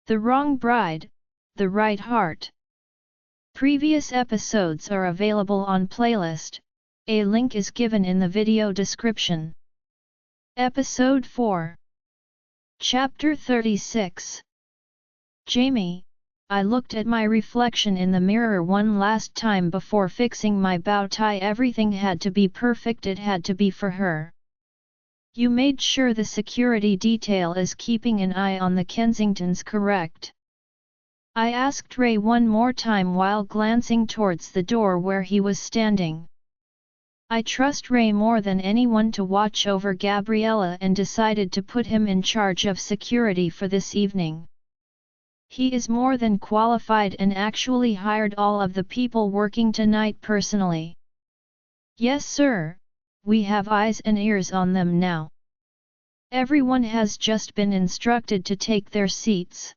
The Wrong Bride, The Right Heart. Previous episodes are available on playlist, a link is given in the video description. Episode 4. Chapter 36. Jaime, I looked at my reflection in the mirror one last time before fixing my bow tie. Everything had to be perfect, it had to be for her. You made sure the security detail is keeping an eye on the Kensingtons, correct? I asked Ray one more time while glancing towards the door where he was standing. I trust Ray more than anyone to watch over Gabriella and decided to put him in charge of security for this evening. He is more than qualified and actually hired all of the people working tonight personally. Yes sir, we have eyes and ears on them now. Everyone has just been instructed to take their seats.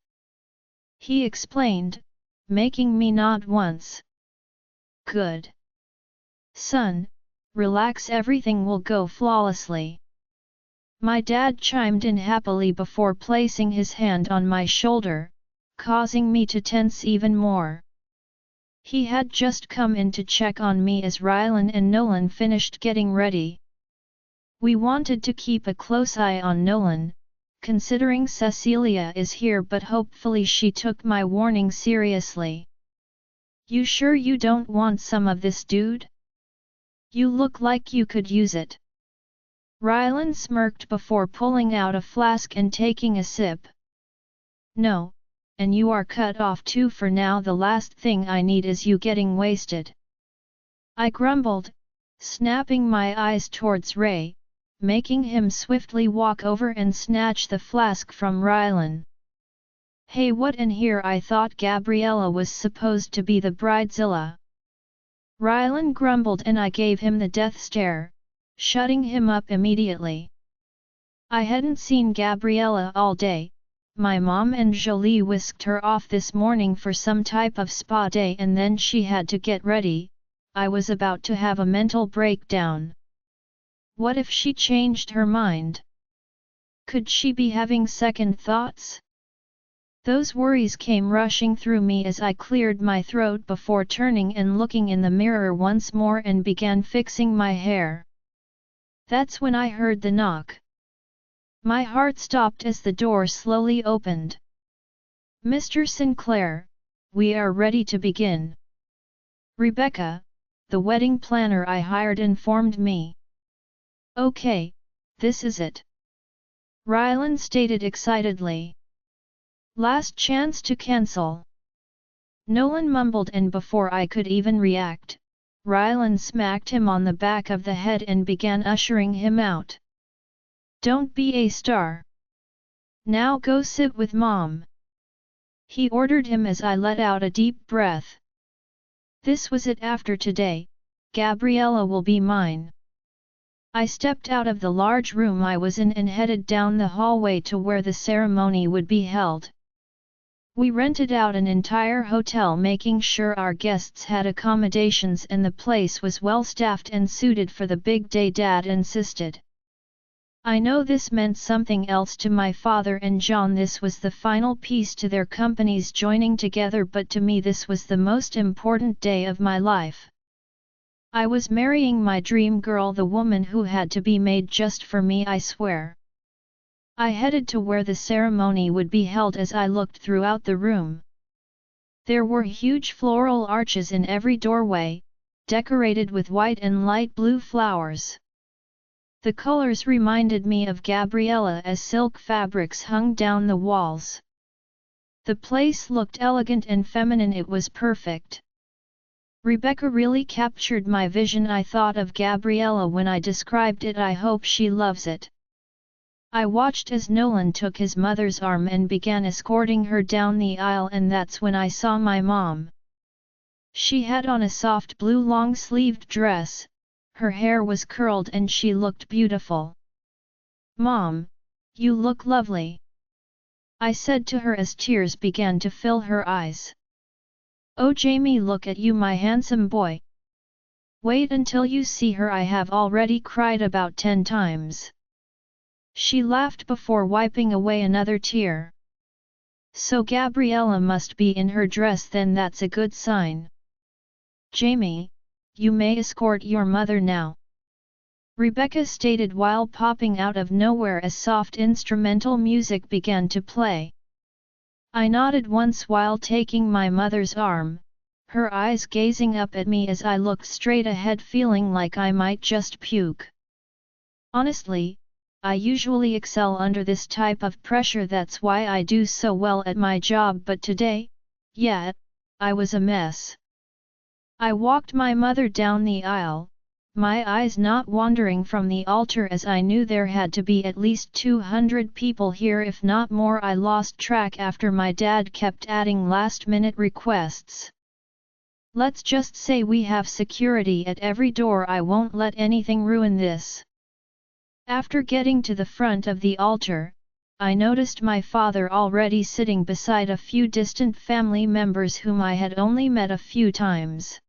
He explained, making me nod once. Good. Son, relax, everything will go flawlessly. My dad chimed in happily before placing his hand on my shoulder, causing me to tense even more. He had just come in to check on me as Rylan and Nolan finished getting ready. We wanted to keep a close eye on Nolan, considering Cecelia is here, but hopefully she took my warning seriously. You sure you don't want some of this, dude? You look like you could use it. Rylan smirked before pulling out a flask and taking a sip. No, and you are cut off too for now. The last thing I need is you getting wasted. I grumbled, snapping my eyes towards Ray, making him swiftly walk over and snatch the flask from Rylan. Hey, what in here? I thought Gabriella was supposed to be the bridezilla. Rylan grumbled and I gave him the death stare, shutting him up immediately. I hadn't seen Gabriella all day. My mom and Jolie whisked her off this morning for some type of spa day and then she had to get ready. I was about to have a mental breakdown. What if she changed her mind? Could she be having second thoughts? Those worries came rushing through me as I cleared my throat before turning and looking in the mirror once more and began fixing my hair. That's when I heard the knock. My heart stopped as the door slowly opened. Mr. Sinclair, we are ready to begin. Rebecca, the wedding planner I hired, informed me. Okay, this is it. Rylan stated excitedly. Last chance to cancel. Nolan mumbled, and before I could even react, Rylan smacked him on the back of the head and began ushering him out. Don't be a star. Now go sit with Mom. He ordered him as I let out a deep breath. This was it. After today, Gabriella will be mine. I stepped out of the large room I was in and headed down the hallway to where the ceremony would be held. We rented out an entire hotel, making sure our guests had accommodations and the place was well staffed and suited for the big day Dad insisted. I know this meant something else to my father and John. This was the final piece to their companies joining together, but to me this was the most important day of my life. I was marrying my dream girl, the woman who had to be made just for me, I swear. I headed to where the ceremony would be held as I looked throughout the room. There were huge floral arches in every doorway, decorated with white and light blue flowers. The colors reminded me of Gabriella as silk fabrics hung down the walls. The place looked elegant and feminine, it was perfect. Rebecca really captured my vision. I thought of Gabriella when I described it. I hope she loves it. I watched as Nolan took his mother's arm and began escorting her down the aisle, and that's when I saw my mom. She had on a soft blue long-sleeved dress. Her hair was curled and she looked beautiful. Mom, you look lovely. I said to her as tears began to fill her eyes. Oh Jaime, look at you, my handsome boy. Wait until you see her. I have already cried about 10 times. She laughed before wiping away another tear. So Gabriella must be in her dress, then that's a good sign. Jaime, you may escort your mother now, Rebecca stated while popping out of nowhere as soft instrumental music began to play. I nodded once while taking my mother's arm, her eyes gazing up at me as I looked straight ahead, feeling like I might just puke. Honestly, I usually excel under this type of pressure, that's why I do so well at my job, but today, yeah, I was a mess. I walked my mother down the aisle, my eyes not wandering from the altar as I knew there had to be at least 200 people here, if not more. I lost track after my dad kept adding last-minute requests. Let's just say we have security at every door. I won't let anything ruin this. After getting to the front of the altar, I noticed my father already sitting beside a few distant family members whom I had only met a few times.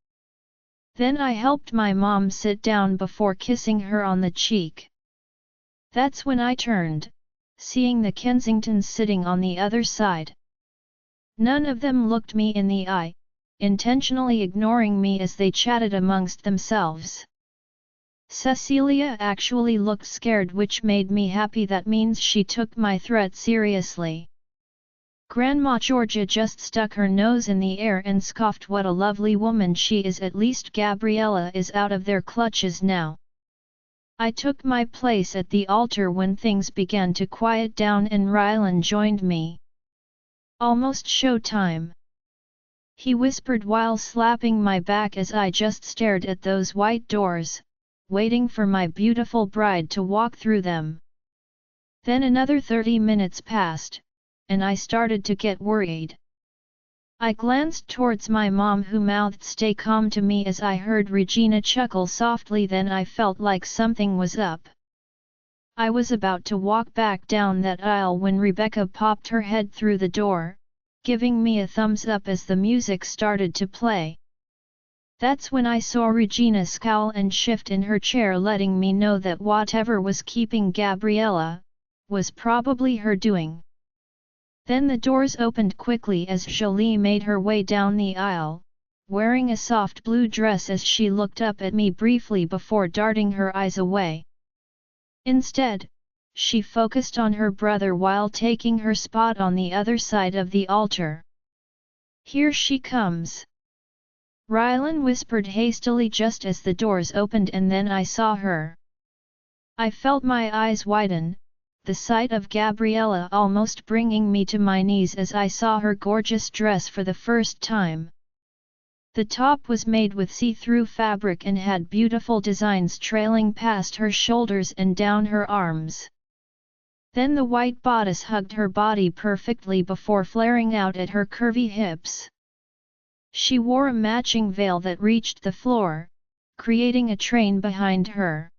Then I helped my mom sit down before kissing her on the cheek. That's when I turned, seeing the Kensingtons sitting on the other side. None of them looked me in the eye, intentionally ignoring me as they chatted amongst themselves. Cecelia actually looked scared, which made me happy. That means she took my threat seriously. Grandma Georgia just stuck her nose in the air and scoffed. What a lovely woman she is. At least Gabriella is out of their clutches now. I took my place at the altar when things began to quiet down and Rylan joined me. Almost showtime, he whispered while slapping my back as I just stared at those white doors, waiting for my beautiful bride to walk through them. Then another 30 minutes passed, and I started to get worried. I glanced towards my mom, who mouthed "Stay calm" to me as I heard Regina chuckle softly. Then I felt like something was up. I was about to walk back down that aisle when Rebecca popped her head through the door, giving me a thumbs up as the music started to play. That's when I saw Regina scowl and shift in her chair, letting me know that whatever was keeping Gabriella was probably her doing. Then the doors opened quickly as Jolie made her way down the aisle, wearing a soft blue dress, as she looked up at me briefly before darting her eyes away. Instead, she focused on her brother while taking her spot on the other side of the altar. "Here she comes," Rylan whispered hastily just as the doors opened, and then I saw her. I felt my eyes widen, the sight of Gabriella almost bringing me to my knees as I saw her gorgeous dress for the first time. The top was made with see-through fabric and had beautiful designs trailing past her shoulders and down her arms. Then the white bodice hugged her body perfectly before flaring out at her curvy hips. She wore a matching veil that reached the floor, creating a train behind her.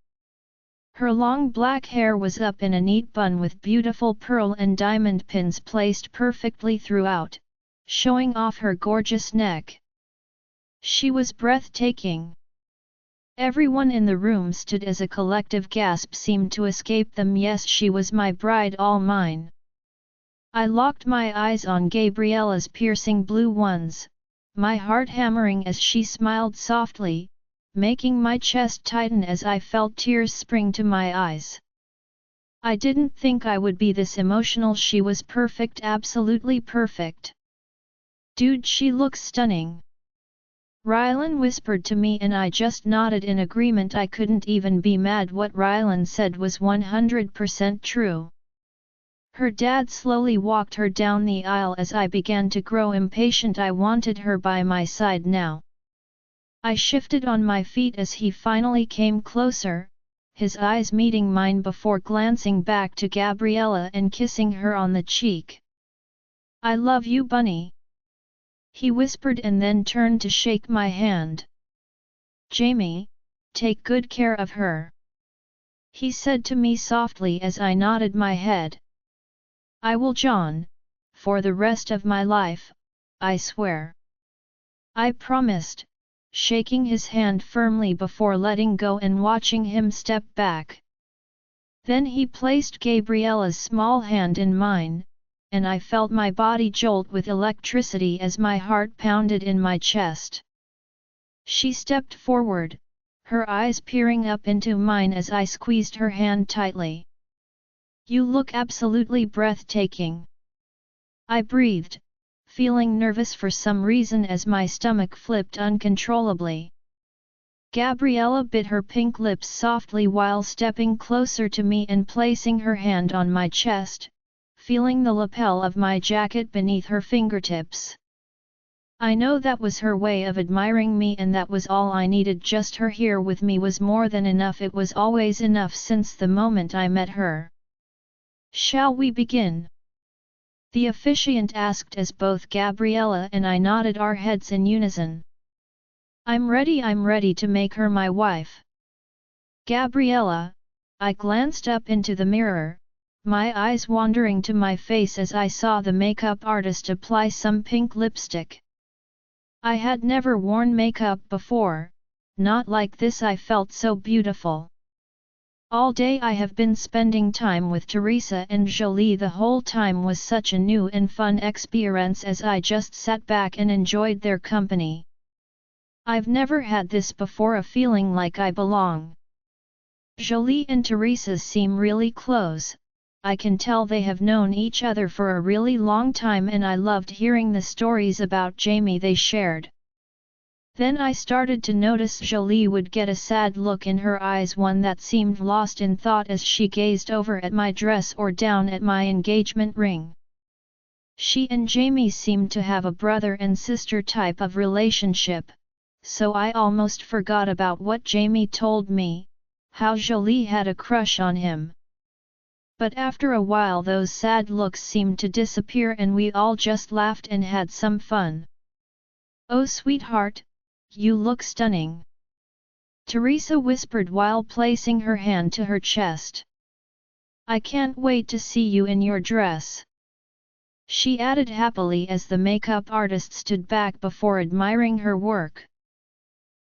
Her long black hair was up in a neat bun with beautiful pearl and diamond pins placed perfectly throughout, showing off her gorgeous neck. She was breathtaking. Everyone in the room stood as a collective gasp seemed to escape them. Yes, she was my bride, all mine. I locked my eyes on Gabriella's piercing blue ones, my heart hammering as she smiled softly, making my chest tighten as I felt tears spring to my eyes. I didn't think I would be this emotional. She was perfect, absolutely perfect. "Dude, she looks stunning," Rylan whispered to me, and I just nodded in agreement. I couldn't even be mad. What Rylan said was 100% true. Her dad slowly walked her down the aisle as I began to grow impatient. I wanted her by my side now. I shifted on my feet as he finally came closer, his eyes meeting mine before glancing back to Gabriella and kissing her on the cheek. "I love you, bunny," he whispered and then turned to shake my hand. "Jaime, take good care of her," he said to me softly as I nodded my head. "I will, John, for the rest of my life, I swear," I promised, shaking his hand firmly before letting go and watching him step back. Then he placed Gabriella's small hand in mine, and I felt my body jolt with electricity as my heart pounded in my chest. She stepped forward, her eyes peering up into mine as I squeezed her hand tightly. "You look absolutely breathtaking," I breathed, feeling nervous for some reason as my stomach flipped uncontrollably. Gabriella bit her pink lips softly while stepping closer to me and placing her hand on my chest, feeling the lapel of my jacket beneath her fingertips. I know that was her way of admiring me, and that was all I needed. Just her here with me was more than enough. It was always enough since the moment I met her. "Shall we begin?" the officiant asked as both Gabriella and I nodded our heads in unison. I'm ready to make her my wife." "Gabriella," I glanced up into the mirror, my eyes wandering to my face as I saw the makeup artist apply some pink lipstick. I had never worn makeup before, not like this. I felt so beautiful. All day I have been spending time with Teresa and Jolie. The whole time was such a new and fun experience as I just sat back and enjoyed their company. I've never had this before, a feeling like I belong. Jolie and Teresa seem really close. I can tell they have known each other for a really long time, and I loved hearing the stories about Jaime they shared. Then I started to notice Jolie would get a sad look in her eyes, one that seemed lost in thought as she gazed over at my dress or down at my engagement ring. She and Jaime seemed to have a brother and sister type of relationship, so I almost forgot about what Jaime told me, how Jolie had a crush on him. But after a while those sad looks seemed to disappear and we all just laughed and had some fun. "Oh sweetheart, you look stunning," Teresa whispered while placing her hand to her chest. "I can't wait to see you in your dress," she added happily as the makeup artist stood back before admiring her work.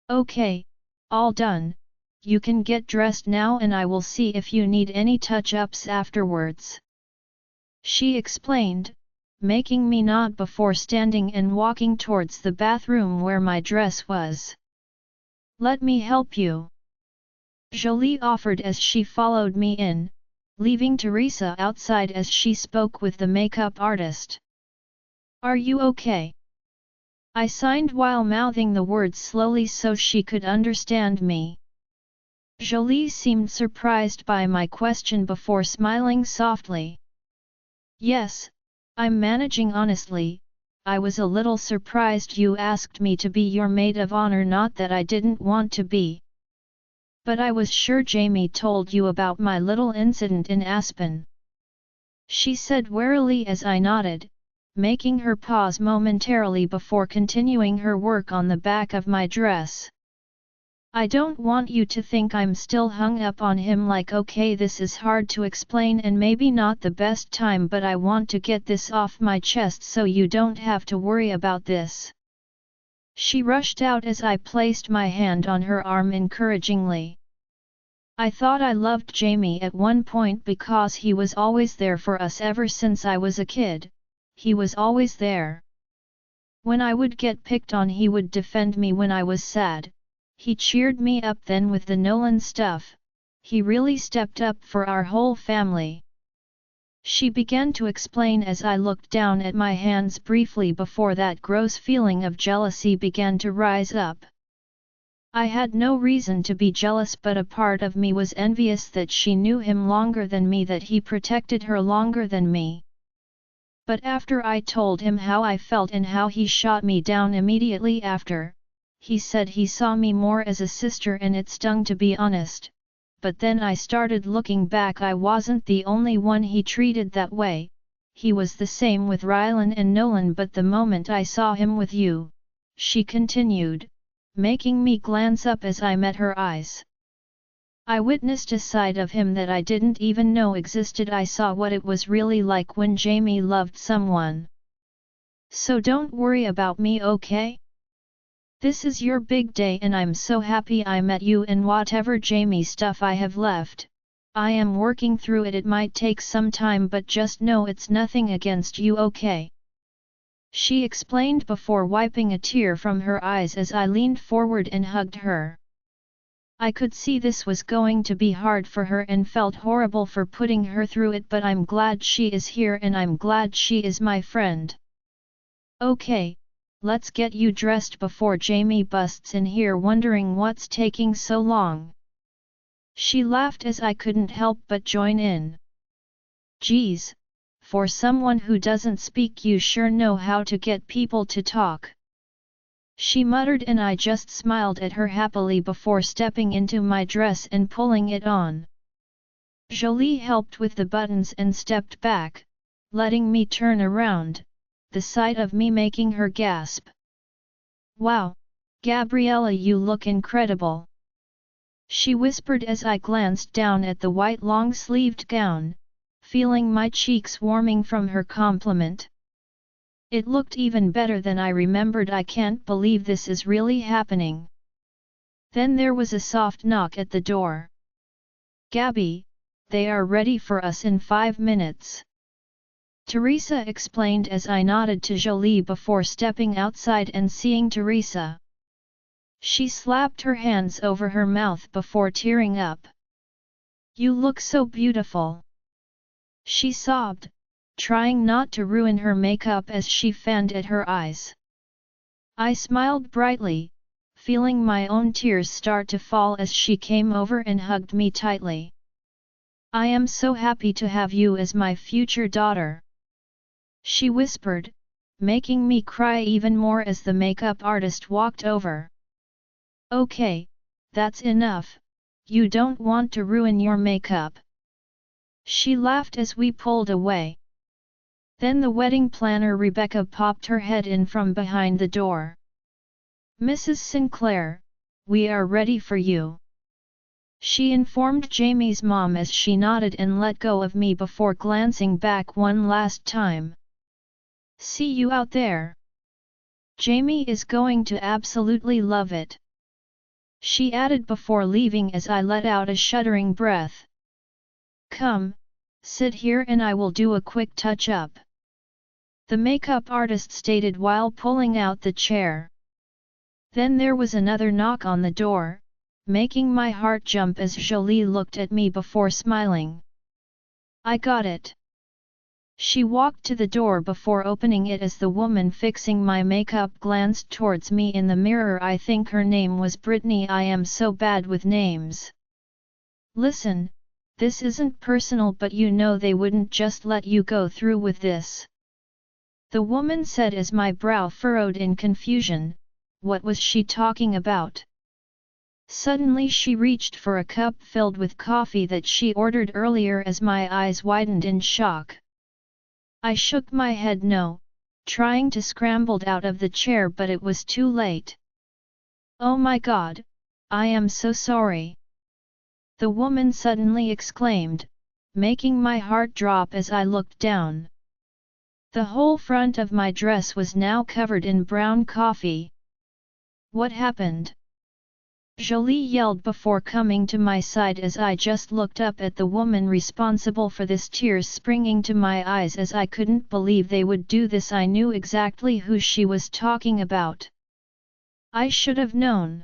"Okay, all done, you can get dressed now and I will see if you need any touch-ups afterwards," she explained, making me nod before standing and walking towards the bathroom where my dress was. "Let me help you," Jolie offered as she followed me in, leaving Teresa outside as she spoke with the makeup artist. "Are you okay?" I signed while mouthing the words slowly so she could understand me. Jolie seemed surprised by my question before smiling softly. "Yes, I'm managing. Honestly, I was a little surprised you asked me to be your maid of honor, not that I didn't want to be. But I was sure Jaime told you about my little incident in Aspen," she said warily as I nodded, making her pause momentarily before continuing her work on the back of my dress. "I don't want you to think I'm still hung up on him. Like, okay, this is hard to explain and maybe not the best time, but I want to get this off my chest so you don't have to worry about this." She rushed out as I placed my hand on her arm encouragingly. I thought I loved Jaime at one point because he was always there for us ever since I was a kid. He was always there. When I would get picked on, he would defend me. When I was sad, he cheered me up. Then with the Nolan stuff, he really stepped up for our whole family. She began to explain as I looked down at my hands briefly before that gross feeling of jealousy began to rise up. I had no reason to be jealous, but a part of me was envious that she knew him longer than me, that he protected her longer than me. But after I told him how I felt and how he shot me down immediately after, he said he saw me more as a sister, and it stung to be honest. But then I started looking back. I wasn't the only one he treated that way. He was the same with Rylan and Nolan. But the moment I saw him with you, she continued, making me glance up as I met her eyes, I witnessed a side of him that I didn't even know existed. I saw what it was really like when Jaime loved someone. So don't worry about me, okay? This is your big day and I'm so happy I met you, and whatever Jaime stuff I have left, I am working through it. It might take some time, but just know it's nothing against you, okay? She explained before wiping a tear from her eyes as I leaned forward and hugged her. I could see this was going to be hard for her and felt horrible for putting her through it, but I'm glad she is here and I'm glad she is my friend. Okay, let's get you dressed before Jaime busts in here wondering what's taking so long. She laughed as I couldn't help but join in. Geez, for someone who doesn't speak you sure know how to get people to talk. She muttered and I just smiled at her happily before stepping into my dress and pulling it on. Jolie helped with the buttons and stepped back, letting me turn around, the sight of me making her gasp. Wow, Gabriella, you look incredible. She whispered as I glanced down at the white long-sleeved gown, feeling my cheeks warming from her compliment. It looked even better than I remembered. I can't believe this is really happening. Then there was a soft knock at the door. Gabby, they are ready for us in 5 minutes. Teresa explained as I nodded to Jolie before stepping outside and seeing Teresa. She slapped her hands over her mouth before tearing up. You look so beautiful. She sobbed, trying not to ruin her makeup as she fanned at her eyes. I smiled brightly, feeling my own tears start to fall as she came over and hugged me tightly. I am so happy to have you as my future daughter. She whispered, making me cry even more as the makeup artist walked over. Okay, that's enough, you don't want to ruin your makeup. She laughed as we pulled away. Then the wedding planner Rebecca popped her head in from behind the door. Mrs. Sinclair, we are ready for you. She informed Jaime's mom as she nodded and let go of me before glancing back one last time. See you out there. Jaime is going to absolutely love it. She added before leaving as I let out a shuddering breath. Come, sit here and I will do a quick touch-up. The makeup artist stated while pulling out the chair. Then there was another knock on the door, making my heart jump as Jolie looked at me before smiling. I got it. She walked to the door before opening it as the woman fixing my makeup glanced towards me in the mirror. I think her name was Brittany. I am so bad with names. Listen, this isn't personal, but you know they wouldn't just let you go through with this. The woman said as my brow furrowed in confusion. What was she talking about? Suddenly she reached for a cup filled with coffee that she ordered earlier as my eyes widened in shock. I shook my head no, trying to scramble out of the chair, but it was too late. Oh my God, I am so sorry. The woman suddenly exclaimed, making my heart drop as I looked down. The whole front of my dress was now covered in brown coffee. What happened? Jolie yelled before coming to my side as I just looked up at the woman responsible for this, tears springing to my eyes as I couldn't believe they would do this. I knew exactly who she was talking about. I should have known.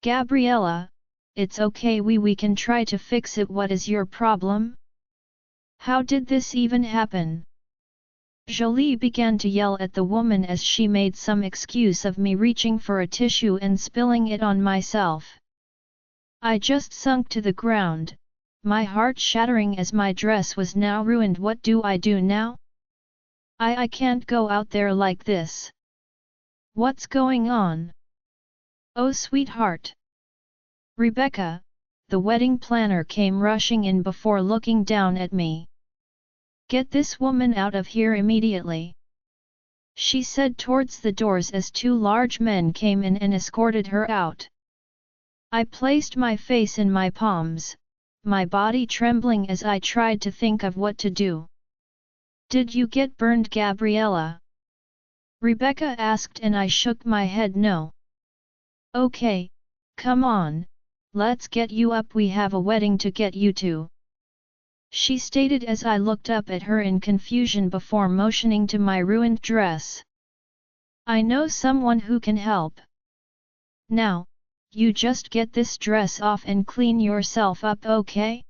Gabriella, it's okay, we can try to fix it. What is your problem? How did this even happen? Jolie began to yell at the woman as she made some excuse of me reaching for a tissue and spilling it on myself. I just sunk to the ground, my heart shattering as my dress was now ruined. What do I do now? I can't go out there like this. What's going on? Oh sweetheart. Rebecca, the wedding planner, came rushing in before looking down at me. Get this woman out of here immediately. She said towards the doors as 2 large men came in and escorted her out. I placed my face in my palms, my body trembling as I tried to think of what to do. Did you get burned, Gabriella? Rebecca asked and I shook my head no. Okay, come on, let's get you up, we have a wedding to get you to," she stated as I looked up at her in confusion before motioning to my ruined dress. "I know someone who can help. Now, you just get this dress off and clean yourself up, okay?"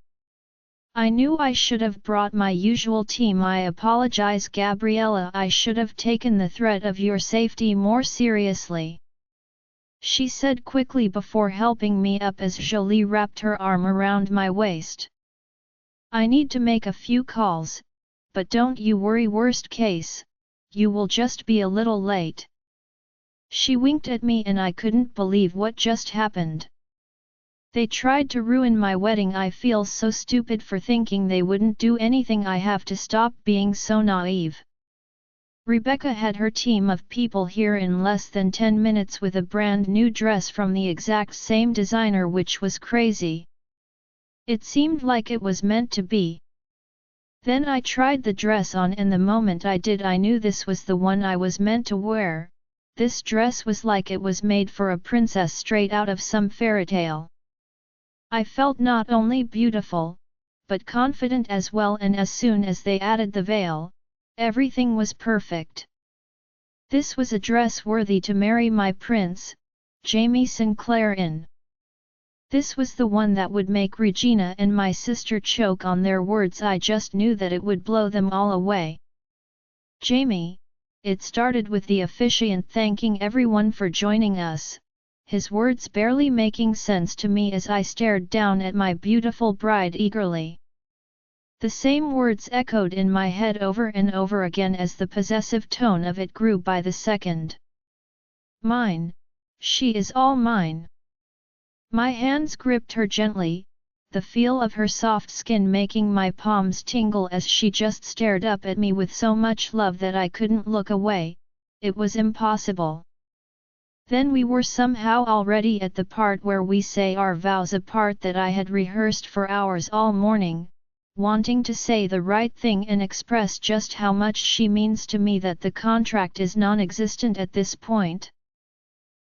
I knew I should have brought my usual team. "I apologize, Gabriella, I should have taken the threat of your safety more seriously," she said quickly before helping me up as Jolie wrapped her arm around my waist. "I need to make a few calls, but don't you worry, worst case, you will just be a little late." She winked at me and I couldn't believe what just happened. They tried to ruin my wedding. I feel so stupid for thinking they wouldn't do anything. I have to stop being so naive. Rebecca had her team of people here in less than 10 minutes with a brand new dress from the exact same designer, which was crazy. It seemed like it was meant to be. Then I tried the dress on, and the moment I did, I knew this was the one I was meant to wear. This dress was like it was made for a princess straight out of some fairy tale. I felt not only beautiful, but confident as well, and as soon as they added the veil, everything was perfect. This was a dress worthy to marry my prince, Jaime Sinclair in. This was the one that would make Regina and my sister choke on their words. I just knew that it would blow them all away. "Jaime," it started with the officiant thanking everyone for joining us, his words barely making sense to me as I stared down at my beautiful bride eagerly. The same words echoed in my head over and over again as the possessive tone of it grew by the second. "Mine, she is all mine." My hands gripped her gently, the feel of her soft skin making my palms tingle as she just stared up at me with so much love that I couldn't look away. It was impossible. Then we were somehow already at the part where we say our vows, a part that I had rehearsed for hours all morning, wanting to say the right thing and express just how much she means to me, that the contract is non-existent at this point.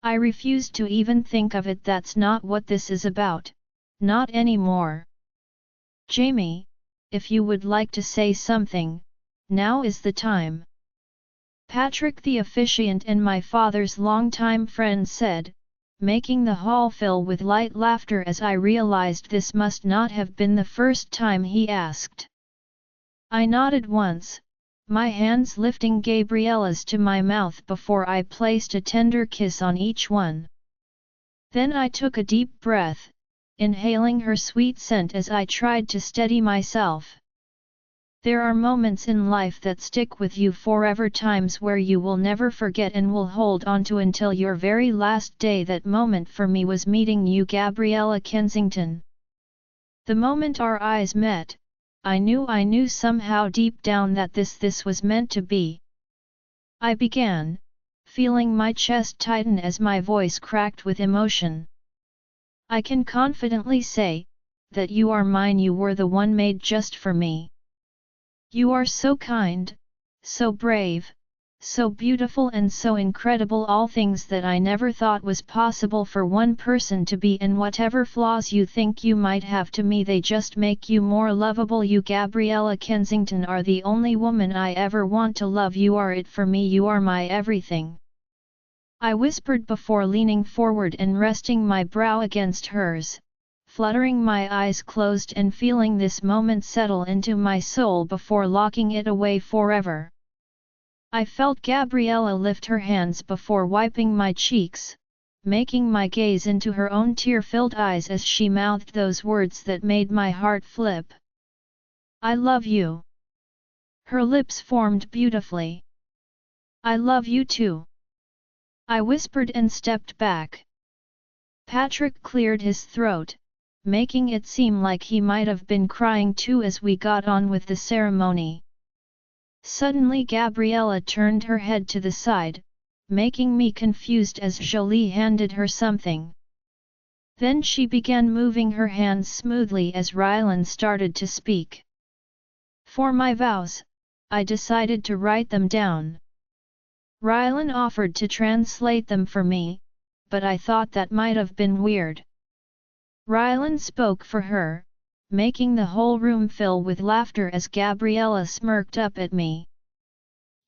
I refused to even think of it. That's not what this is about, not anymore. "Jaime, if you would like to say something, now is the time," Patrick the officiant and my father's longtime friend said, making the hall fill with light laughter as I realized this must not have been the first time he asked. I nodded once, my hands lifting Gabriella's to my mouth before I placed a tender kiss on each one. Then I took a deep breath, inhaling her sweet scent as I tried to steady myself. There are moments in life that stick with you forever, times where you will never forget and will hold on to until your very last day. That moment for me was meeting you, Cecelia Kensington. The moment our eyes met, I knew somehow deep down that this was meant to be. I began, feeling my chest tighten as my voice cracked with emotion. "I can confidently say, that you are mine. You were the one made just for me. You are so kind, so brave, so beautiful and so incredible, all things that I never thought was possible for one person to be, and whatever flaws you think you might have, to me they just make you more lovable. You, Gabriella Kensington, are the only woman I ever want to love. You are it for me. You are my everything," I whispered before leaning forward and resting my brow against hers, fluttering my eyes closed and feeling this moment settle into my soul before locking it away forever. I felt Gabriella lift her hands before wiping my cheeks, making my gaze into her own tear-filled eyes as she mouthed those words that made my heart flip. "I love you." Her lips formed beautifully. "I love you too," I whispered and stepped back. Patrick cleared his throat, making it seem like he might have been crying too as we got on with the ceremony. Suddenly Gabriella turned her head to the side, making me confused as Jolie handed her something. Then she began moving her hands smoothly as Rylan started to speak. "For my vows, I decided to write them down." Rylan offered to translate them for me, but I thought that might have been weird. Rylan spoke for her, making the whole room fill with laughter as Gabriella smirked up at me.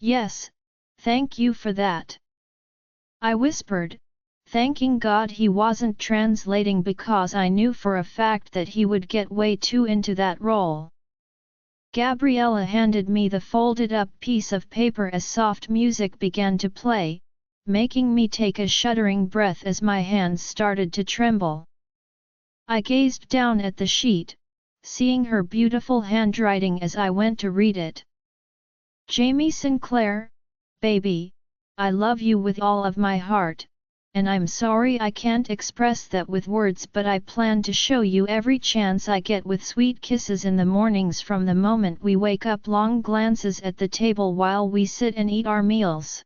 Yes, thank you for that. I whispered, thanking God he wasn't translating because I knew for a fact that he would get way too into that role. Gabriella handed me the folded up piece of paper as soft music began to play, making me take a shuddering breath as my hands started to tremble. I gazed down at the sheet, seeing her beautiful handwriting as I went to read it. Jaime Sinclair, baby, I love you with all of my heart, and I'm sorry I can't express that with words, but I plan to show you every chance I get with sweet kisses in the mornings from the moment we wake up, long glances at the table while we sit and eat our meals.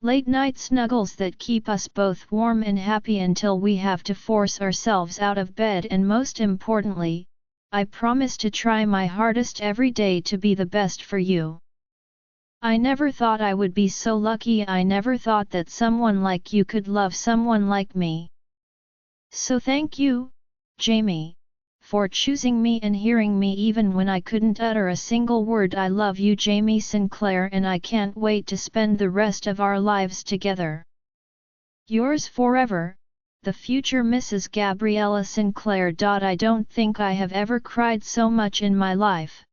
Late night snuggles that keep us both warm and happy until we have to force ourselves out of bed, and most importantly, I promise to try my hardest every day to be the best for you. I never thought I would be so lucky. I never thought that someone like you could love someone like me. So thank you, Jaime, for choosing me and hearing me even when I couldn't utter a single word. I love you, Jaime Sinclair, and I can't wait to spend the rest of our lives together. Yours forever, the future Mrs. Gabriella Sinclair. I don't think I have ever cried so much in my life.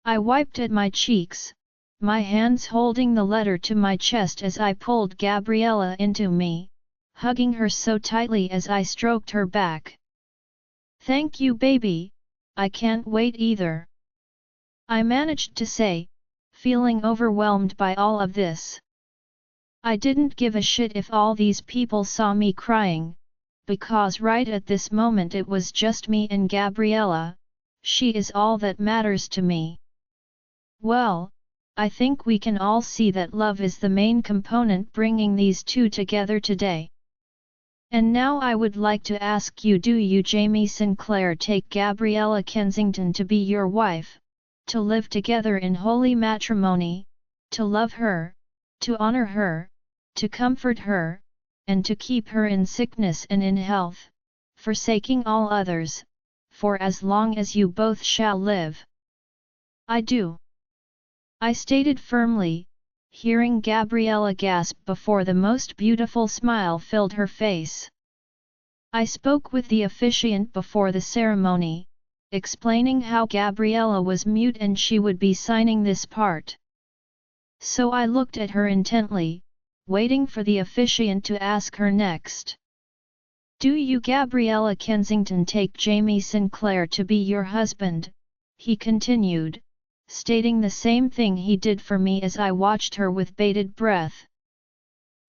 I wiped at my cheeks, my hands holding the letter to my chest as I pulled Gabriella into me, hugging her so tightly as I stroked her back. Thank you, baby, I can't wait either. I managed to say, feeling overwhelmed by all of this. I didn't give a shit if all these people saw me crying, because right at this moment it was just me and Gabriella. She is all that matters to me. Well, I think we can all see that love is the main component bringing these two together today. And now I would like to ask you, do you, Jaime Sinclair, take Gabriella Kensington to be your wife, to live together in holy matrimony, to love her, to honor her, to comfort her, and to keep her in sickness and in health, forsaking all others, for as long as you both shall live? I do. I stated firmly, hearing Gabriella gasp before the most beautiful smile filled her face. I spoke with the officiant before the ceremony, explaining how Gabriella was mute and she would be signing this part. So I looked at her intently, waiting for the officiant to ask her next. Do you, Gabriella Kensington, take Jaime Sinclair to be your husband? He continued, stating the same thing he did for me as I watched her with bated breath.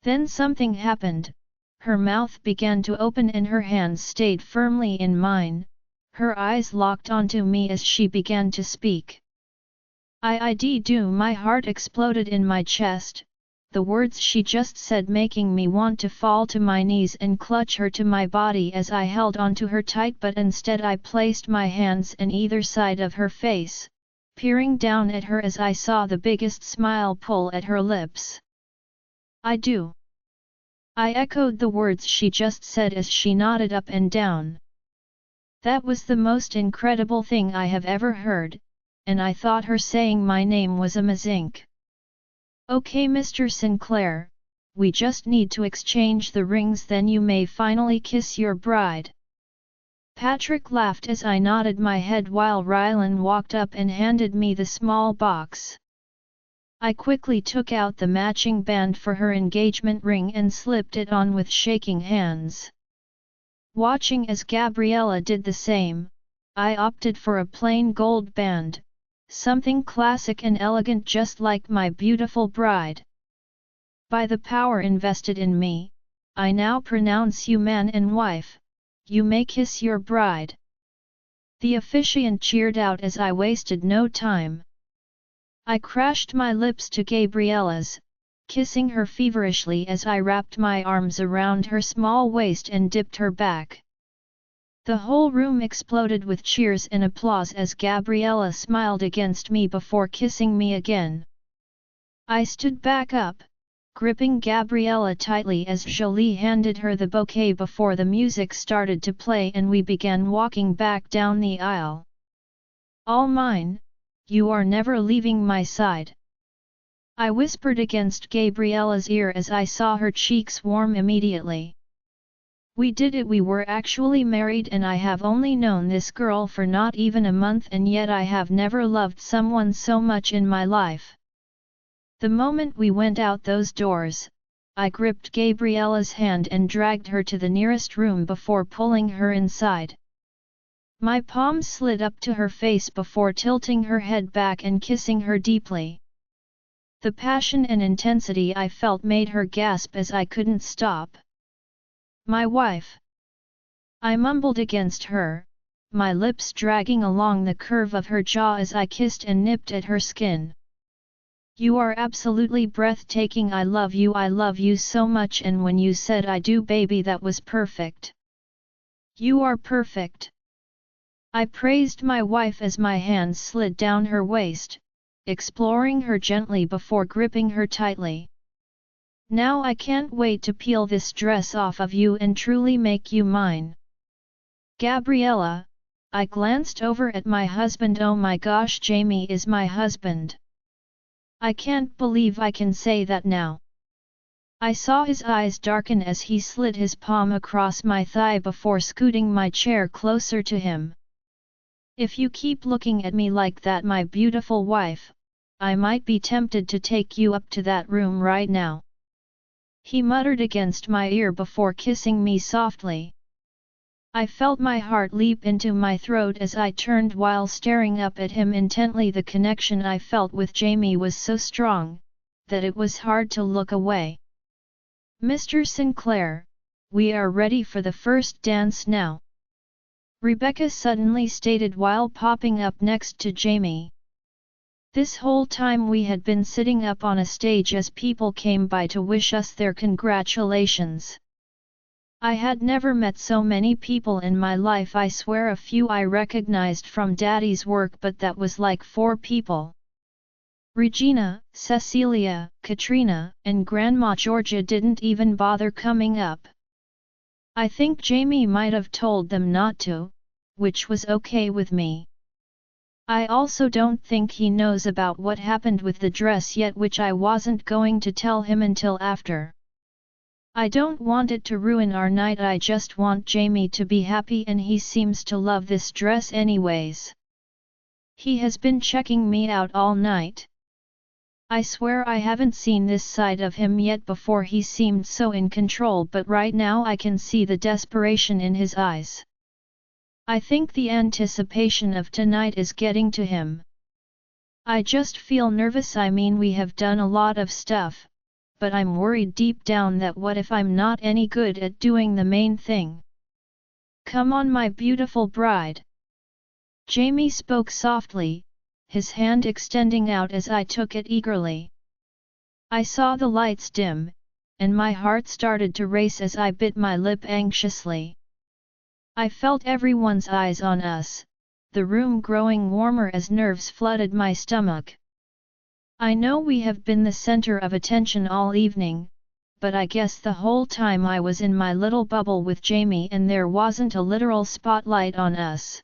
Then something happened, her mouth began to open and her hands stayed firmly in mine, her eyes locked onto me as she began to speak. I do. My heart exploded in my chest, the words she just said making me want to fall to my knees and clutch her to my body as I held onto her tight, but instead I placed my hands on either side of her face, peering down at her as I saw the biggest smile pull at her lips. I do. I echoed the words she just said as she nodded up and down. That was the most incredible thing I have ever heard, and I thought her saying my name was amazing. Okay, Mr. Sinclair, we just need to exchange the rings, then you may finally kiss your bride. Patrick laughed as I nodded my head while Rylan walked up and handed me the small box. I quickly took out the matching band for her engagement ring and slipped it on with shaking hands. Watching as Gabriella did the same, I opted for a plain gold band, something classic and elegant just like my beautiful bride. By the power invested in me, I now pronounce you man and wife. You may kiss your bride. The officiant cheered out as I wasted no time. I crashed my lips to Gabriella's, kissing her feverishly as I wrapped my arms around her small waist and dipped her back. The whole room exploded with cheers and applause as Gabriella smiled against me before kissing me again. I stood back up, gripping Gabriella tightly as Jolie handed her the bouquet before the music started to play and we began walking back down the aisle. "All mine, you are never leaving my side," I whispered against Gabriella's ear as I saw her cheeks warm immediately. "We did it, we were actually married, and I have only known this girl for not even a month, and yet I have never loved someone so much in my life." The moment we went out those doors, I gripped Gabriella's hand and dragged her to the nearest room before pulling her inside. My palm slid up to her face before tilting her head back and kissing her deeply. The passion and intensity I felt made her gasp as I couldn't stop. "My wife," I mumbled against her, my lips dragging along the curve of her jaw as I kissed and nipped at her skin. "You are absolutely breathtaking, I love you so much, and when you said I do, baby, that was perfect. You are perfect." I praised my wife as my hands slid down her waist, exploring her gently before gripping her tightly. "Now I can't wait to peel this dress off of you and truly make you mine." "Gabriella," I glanced over at my husband. "Oh my gosh, Jaime is my husband. I can't believe I can say that now." I saw his eyes darken as he slid his palm across my thigh before scooting my chair closer to him. "If you keep looking at me like that, my beautiful wife, I might be tempted to take you up to that room right now," he muttered against my ear before kissing me softly. I felt my heart leap into my throat as I turned while staring up at him intently. The connection I felt with Jaime was so strong, that it was hard to look away. "Mr. Sinclair, we are ready for the first dance now," Rebecca suddenly stated while popping up next to Jaime. This whole time we had been sitting up on a stage as people came by to wish us their congratulations. I had never met so many people in my life. I swear a few I recognized from Daddy's work, but that was like 4 people. Regina, Cecelia, Katrina, and Grandma Georgia didn't even bother coming up. I think Jaime might have told them not to, which was okay with me. I also don't think he knows about what happened with the dress yet, which I wasn't going to tell him until after. I don't want it to ruin our night. I just want Jaime to be happy, and he seems to love this dress anyways. He has been checking me out all night. I swear I haven't seen this side of him yet. Before he seemed so in control, but right now I can see the desperation in his eyes. I think the anticipation of tonight is getting to him. I just feel nervous. I mean, we have done a lot of stuff, but I'm worried deep down that what if I'm not any good at doing the main thing? Come on, my beautiful bride. Jaime spoke softly, his hand extending out as I took it eagerly. I saw the lights dim, and my heart started to race as I bit my lip anxiously. I felt everyone's eyes on us, the room growing warmer as nerves flooded my stomach. I know we have been the center of attention all evening, but I guess the whole time I was in my little bubble with Jaime and there wasn't a literal spotlight on us.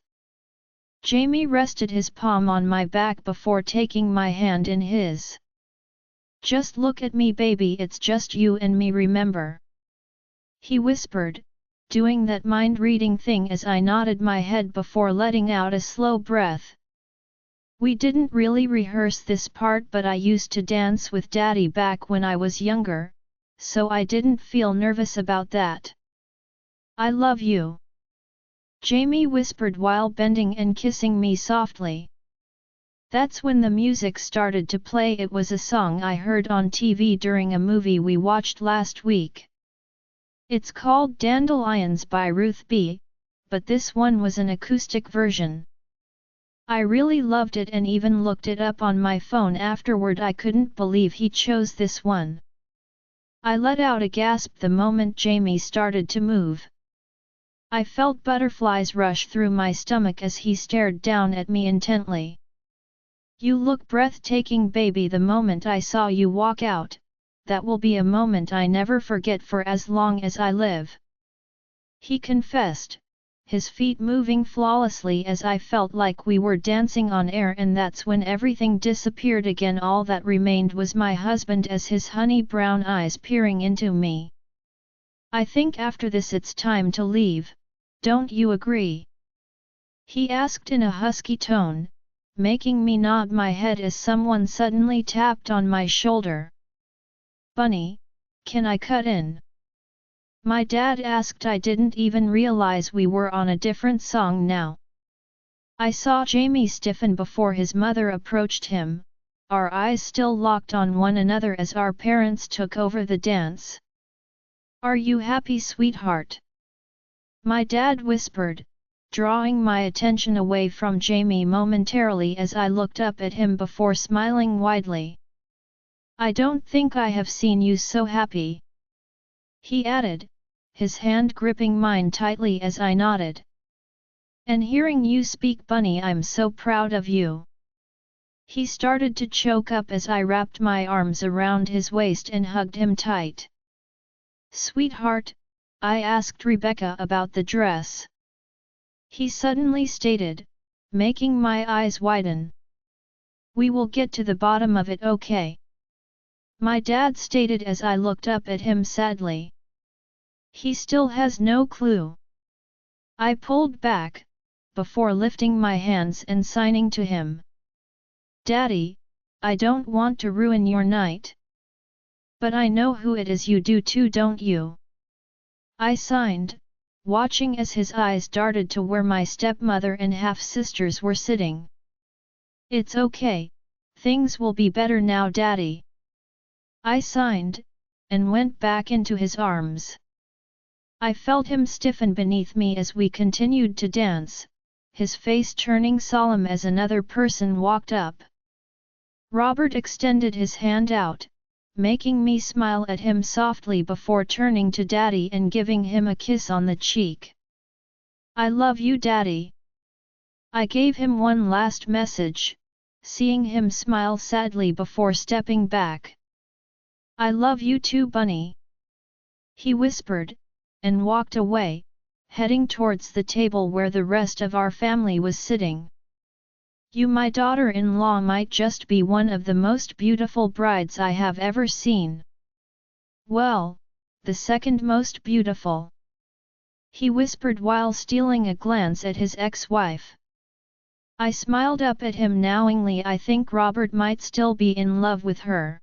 Jaime rested his palm on my back before taking my hand in his. "Just look at me, baby, it's just you and me, remember?" he whispered, doing that mind-reading thing as I nodded my head before letting out a slow breath. We didn't really rehearse this part, but I used to dance with Daddy back when I was younger, so I didn't feel nervous about that. "I love you," Jaime whispered while bending and kissing me softly. That's when the music started to play. It was a song I heard on TV during a movie we watched last week. It's called Dandelions by Ruth B., but this one was an acoustic version. I really loved it and even looked it up on my phone afterward. I couldn't believe he chose this one. I let out a gasp the moment Jaime started to move. I felt butterflies rush through my stomach as he stared down at me intently. "You look breathtaking, baby. The moment I saw you walk out, that will be a moment I never forget for as long as I live," he confessed, his feet moving flawlessly as I felt like we were dancing on air, and that's when everything disappeared again. All that remained was my husband as his honey brown eyes peering into me. "I think after this it's time to leave, don't you agree?" he asked in a husky tone, making me nod my head as someone suddenly tapped on my shoulder. "Bunny, can I cut in?" my dad asked. I didn't even realize we were on a different song now. I saw Jaime stiffen before his mother approached him, our eyes still locked on one another as our parents took over the dance. "Are you happy, sweetheart?" my dad whispered, drawing my attention away from Jaime momentarily as I looked up at him before smiling widely. "I don't think I have seen you so happy," he added, his hand gripping mine tightly as I nodded. "And hearing you speak, Bunny, I'm so proud of you." He started to choke up as I wrapped my arms around his waist and hugged him tight. "Sweetheart, I asked Rebecca about the dress," he suddenly stated, making my eyes widen. "We will get to the bottom of it, okay?" my dad stated as I looked up at him sadly. "He still has no clue." I pulled back, before lifting my hands and signing to him. "Daddy, I don't want to ruin your night. But I know who it is, you do too, don't you?" I signed, watching as his eyes darted to where my stepmother and half-sisters were sitting. "It's okay, things will be better now, Daddy." I signed, and went back into his arms. I felt him stiffen beneath me as we continued to dance, his face turning solemn as another person walked up. Robert extended his hand out, making me smile at him softly before turning to Daddy and giving him a kiss on the cheek. "I love you, Daddy." I gave him one last message, seeing him smile sadly before stepping back. "I love you too, Bunny," he whispered, and walked away, heading towards the table where the rest of our family was sitting. "You, my daughter-in-law, might just be one of the most beautiful brides I have ever seen." "Well, the second most beautiful," he whispered while stealing a glance at his ex-wife. I smiled up at him knowingly. I think Robert might still be in love with her.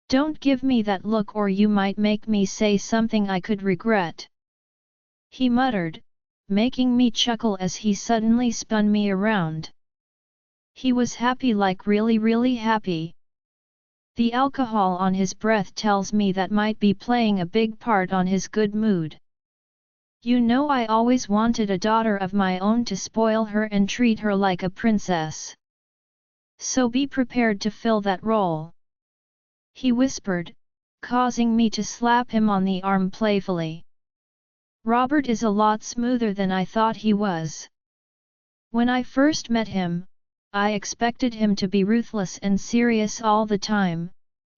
"Don't give me that look or you might make me say something I could regret," he muttered, making me chuckle as he suddenly spun me around. He was happy, like really happy. The alcohol on his breath tells me that might be playing a big part on his good mood. "You know I always wanted a daughter of my own to spoil her and treat her like a princess. So be prepared to fill that role," he whispered, causing me to slap him on the arm playfully. "Robert is a lot smoother than I thought he was. When I first met him, I expected him to be ruthless and serious all the time,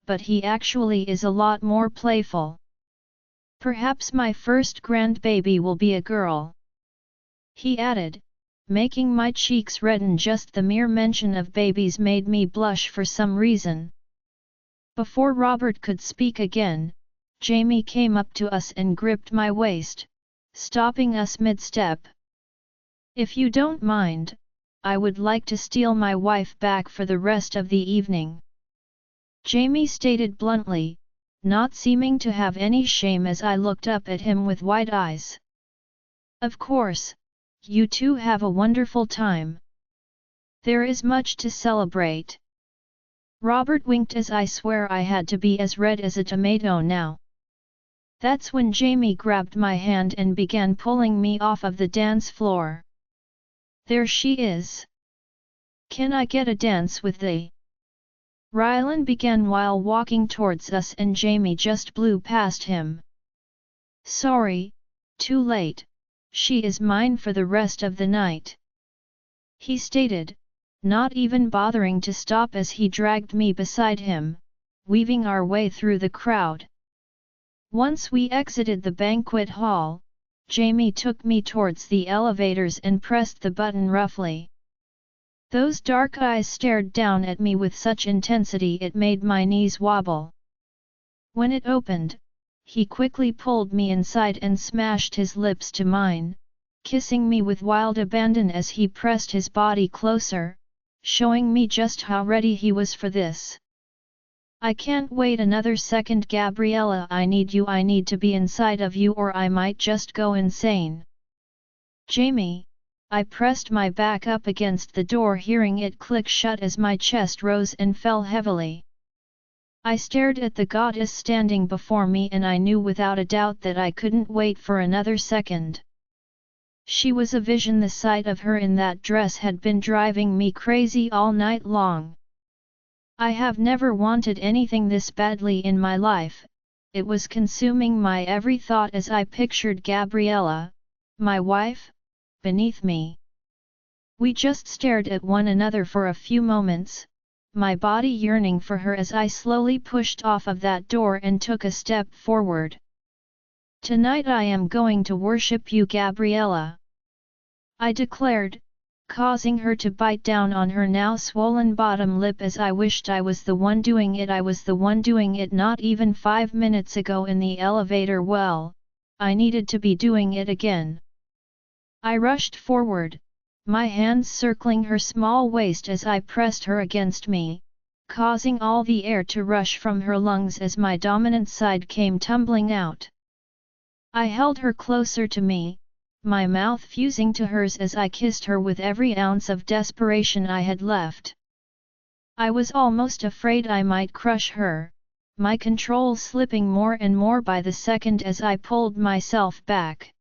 but he actually is a lot more playful. Perhaps my first grandbaby will be a girl," he added, making my cheeks redden. Just the mere mention of babies made me blush for some reason. Before Robert could speak again, Jaime came up to us and gripped my waist, stopping us mid-step. "If you don't mind, I would like to steal my wife back for the rest of the evening," Jaime stated bluntly, not seeming to have any shame as I looked up at him with wide eyes. "Of course, you two have a wonderful time. There is much to celebrate." Robert winked as I swear I had to be as red as a tomato now. That's when Jaime grabbed my hand and began pulling me off of the dance floor. "There she is. Can I get a dance with thee?" Rylan began while walking towards us and Jaime just blew past him. "Sorry, too late, she is mine for the rest of the night," he stated, not even bothering to stop as he dragged me beside him, weaving our way through the crowd. Once we exited the banquet hall, Jaime took me towards the elevators and pressed the button roughly. Those dark eyes stared down at me with such intensity it made my knees wobble. When it opened, he quickly pulled me inside and smashed his lips to mine, kissing me with wild abandon as he pressed his body closer, showing me just how ready he was for this. I can't wait another second, Gabriella, I need you, I need to be inside of you or I might just go insane. Jaime, I pressed my back up against the door, hearing it click shut as my chest rose and fell heavily. I stared at the goddess standing before me and I knew without a doubt that I couldn't wait for another second. She was a vision. The sight of her in that dress had been driving me crazy all night long. I have never wanted anything this badly in my life. It was consuming my every thought as I pictured Gabriella, my wife, beneath me. We just stared at one another for a few moments, my body yearning for her as I slowly pushed off of that door and took a step forward. Tonight I am going to worship you, Gabriella, I declared, causing her to bite down on her now swollen bottom lip as I wished I was the one doing it. I was the one doing it not even 5 minutes ago in the elevator. Well, I needed to be doing it again. I rushed forward, my hands circling her small waist as I pressed her against me, causing all the air to rush from her lungs as my dominant side came tumbling out. I held her closer to me, my mouth fusing to hers as I kissed her with every ounce of desperation I had left. I was almost afraid I might crush her, my control slipping more and more by the second as I pulled myself back.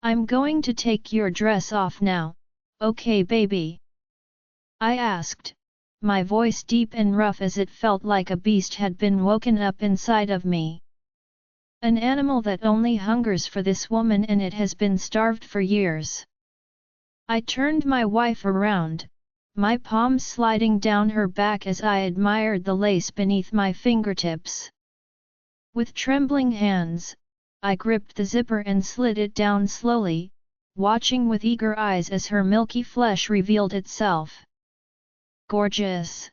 I'm going to take your dress off now, okay baby? I asked, my voice deep and rough as it felt like a beast had been woken up inside of me. An animal that only hungers for this woman, and it has been starved for years. I turned my wife around, my palms sliding down her back as I admired the lace beneath my fingertips. With trembling hands, I gripped the zipper and slid it down slowly, watching with eager eyes as her milky flesh revealed itself. Gorgeous!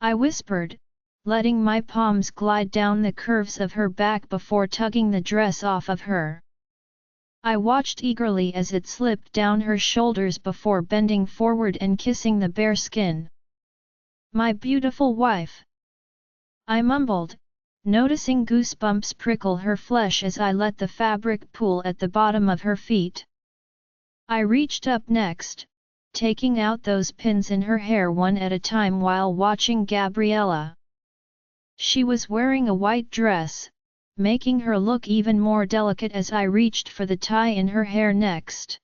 I whispered, letting my palms glide down the curves of her back before tugging the dress off of her. I watched eagerly as it slipped down her shoulders before bending forward and kissing the bare skin. My beautiful wife! I mumbled, noticing goosebumps prickle her flesh as I let the fabric pool at the bottom of her feet. I reached up next, taking out those pins in her hair one at a time while watching Gabriella. She was wearing a white dress, making her look even more delicate as I reached for the tie in her hair next.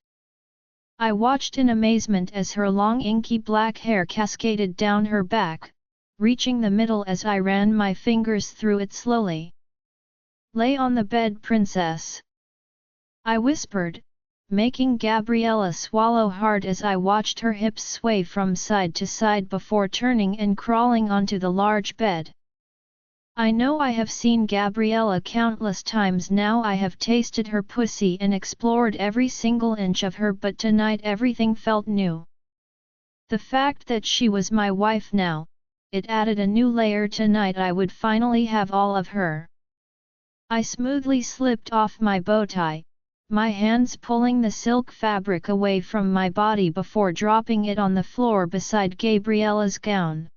I watched in amazement as her long inky black hair cascaded down her back, reaching the middle as I ran my fingers through it slowly. Lay on the bed, princess, I whispered, making Gabriella swallow hard as I watched her hips sway from side to side before turning and crawling onto the large bed. I know I have seen Gabriella countless times now. I have tasted her pussy and explored every single inch of her, but tonight everything felt new. The fact that she was my wife now, it added a new layer. Tonight I would finally have all of her. I smoothly slipped off my bow tie, my hands pulling the silk fabric away from my body before dropping it on the floor beside Gabriella's gown.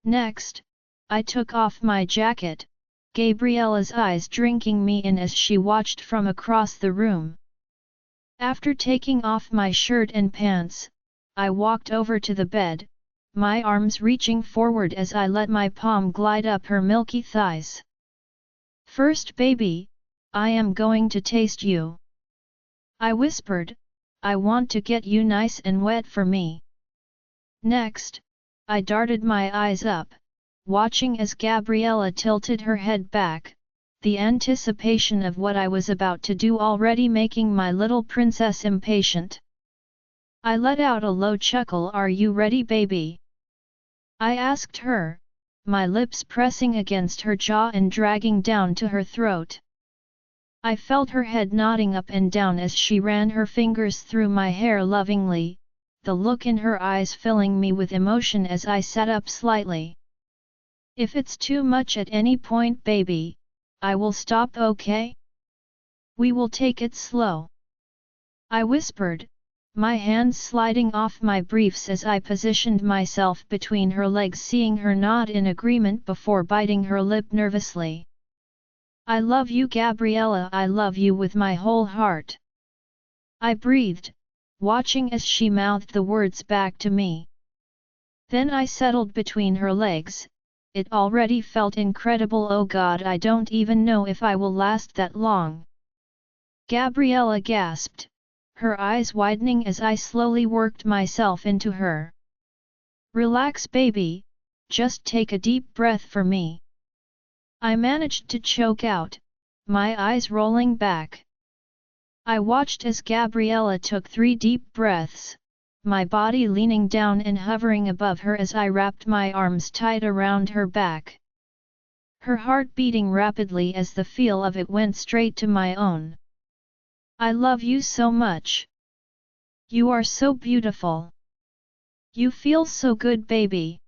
Next, I took off my jacket, Gabriella's eyes drinking me in as she watched from across the room. After taking off my shirt and pants, I walked over to the bed, my arms reaching forward as I let my palm glide up her milky thighs. First, baby, I am going to taste you, I whispered. I want to get you nice and wet for me. Next, I darted my eyes up, watching as Gabriella tilted her head back, the anticipation of what I was about to do already making my little princess impatient. I let out a low chuckle. Are you ready, baby? I asked her, my lips pressing against her jaw and dragging down to her throat. I felt her head nodding up and down as she ran her fingers through my hair lovingly, the look in her eyes filling me with emotion as I sat up slightly. If it's too much at any point, baby, I will stop, okay? We will take it slow. I whispered, my hands sliding off my briefs as I positioned myself between her legs, seeing her nod in agreement before biting her lip nervously. I love you, Gabriella, I love you with my whole heart. I breathed, watching as she mouthed the words back to me. Then I settled between her legs. It already felt incredible. Oh God, I don't even know if I will last that long. Gabriella gasped, her eyes widening as I slowly worked myself into her. Relax, baby, just take a deep breath for me. I managed to choke out, my eyes rolling back. I watched as Gabriella took 3 deep breaths, my body leaning down and hovering above her as I wrapped my arms tight around her back. Her heart beating rapidly as the feel of it went straight to my own. I love you so much. You are so beautiful. You feel so good, baby.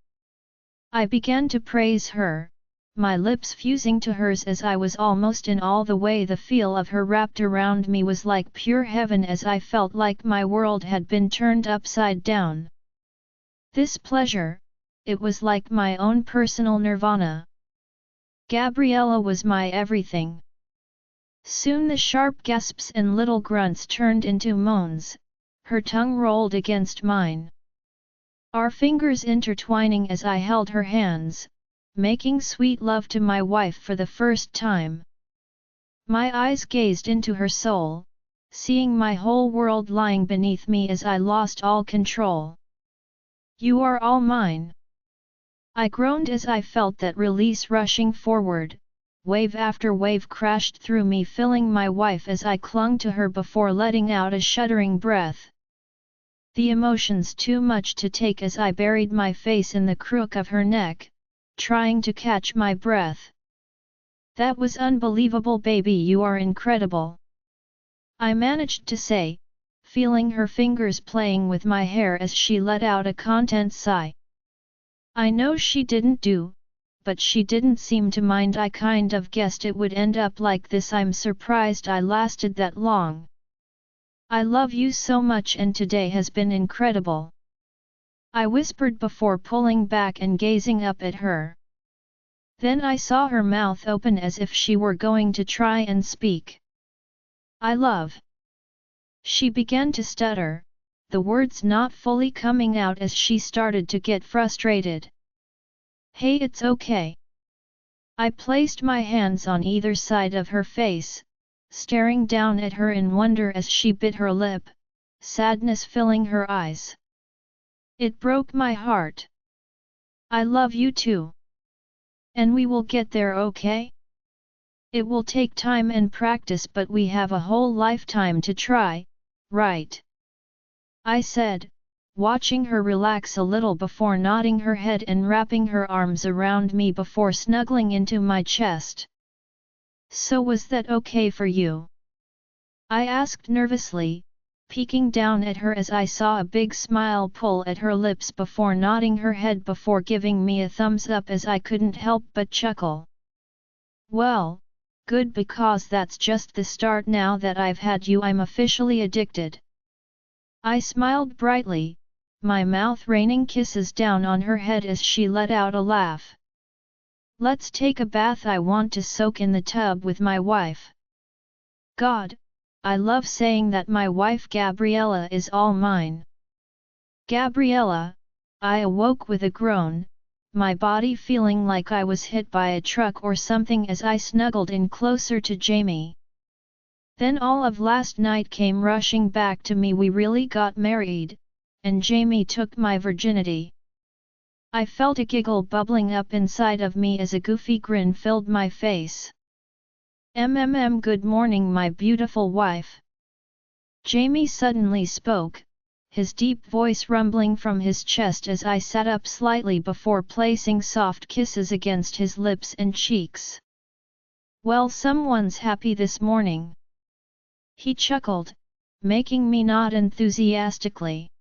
I began to praise her, my lips fusing to hers as I was almost in all the way. The feel of her wrapped around me was like pure heaven as I felt like my world had been turned upside down. This pleasure, it was like my own personal nirvana. Gabriella was my everything. Soon the sharp gasps and little grunts turned into moans, her tongue rolled against mine. Our fingers intertwining as I held her hands, making sweet love to my wife for the first time. My eyes gazed into her soul, seeing my whole world lying beneath me as I lost all control. You are all mine. I groaned as I felt that release rushing forward. Wave after wave crashed through me, filling my wife as I clung to her before letting out a shuddering breath. The emotions too much to take as I buried my face in the crook of her neck, trying to catch my breath. That was unbelievable, baby, you are incredible. I managed to say, feeling her fingers playing with my hair as she let out a content sigh. I know she didn't do, but she didn't seem to mind. I kind of guessed it would end up like this. I'm surprised I lasted that long. I love you so much and today has been incredible. I whispered before pulling back and gazing up at her. Then I saw her mouth open as if she were going to try and speak. I love. She began to stutter, the words not fully coming out as she started to get frustrated. Hey, it's okay. I placed my hands on either side of her face, staring down at her in wonder as she bit her lip, sadness filling her eyes. It broke my heart. I love you too. And we will get there, okay? It will take time and practice, but we have a whole lifetime to try, right? I said, watching her relax a little before nodding her head and wrapping her arms around me before snuggling into my chest. So was that okay for you? I asked nervously, peeking down at her as I saw a big smile pull at her lips before nodding her head before giving me a thumbs up as I couldn't help but chuckle. Well, good, because that's just the start. Now that I've had you, I'm officially addicted. I smiled brightly, my mouth raining kisses down on her head as she let out a laugh. Let's take a bath. I want to soak in the tub with my wife. God, I love saying that my wife Gabriella is all mine. Gabriella, I awoke with a groan, my body feeling like I was hit by a truck or something as I snuggled in closer to Jaime. Then all of last night came rushing back to me. We really got married, and Jaime took my virginity. I felt a giggle bubbling up inside of me as a goofy grin filled my face. Good morning, my beautiful wife. Jaime suddenly spoke, his deep voice rumbling from his chest as I sat up slightly before placing soft kisses against his lips and cheeks. "Well, someone's happy this morning," he chuckled, making me nod enthusiastically.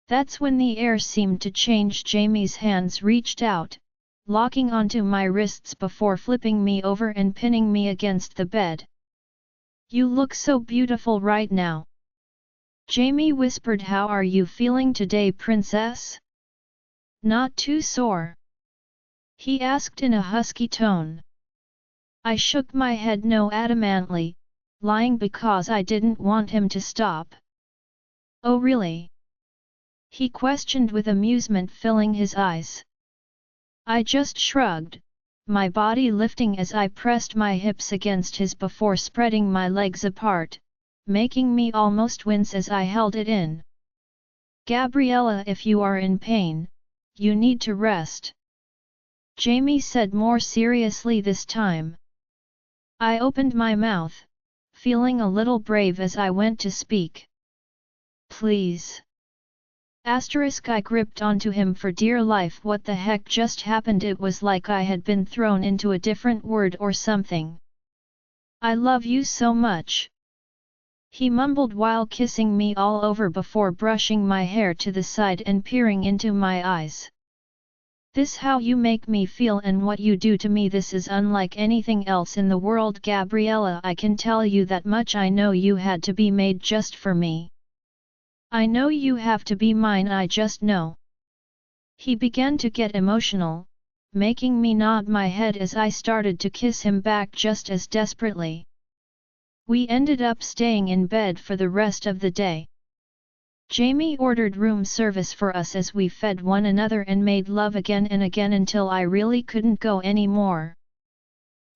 That's when the air seemed to change. Jaime's hands reached out, locking onto my wrists before flipping me over and pinning me against the bed. "You look so beautiful right now," Jaime whispered. "How are you feeling today, princess? Not too sore?" he asked in a husky tone. I shook my head no adamantly, lying because I didn't want him to stop. "Oh really?" he questioned with amusement filling his eyes. I just shrugged, my body lifting as I pressed my hips against his before spreading my legs apart, making me almost wince as I held it in. "Gabriella, if you are in pain, you need to rest," Jaime said more seriously this time. I opened my mouth, feeling a little brave as I went to speak. "Please." I gripped onto him for dear life. What the heck just happened? It was like I had been thrown into a different world or something. "I love you so much," he mumbled while kissing me all over before brushing my hair to the side and peering into my eyes. "This how you make me feel and what you do to me. This is unlike anything else in the world, Gabriella. I can tell you that much. I know you had to be made just for me. I know you have to be mine. I just know." He began to get emotional, making me nod my head as I started to kiss him back just as desperately. We ended up staying in bed for the rest of the day. Jaime ordered room service for us as we fed one another and made love again and again until I really couldn't go anymore.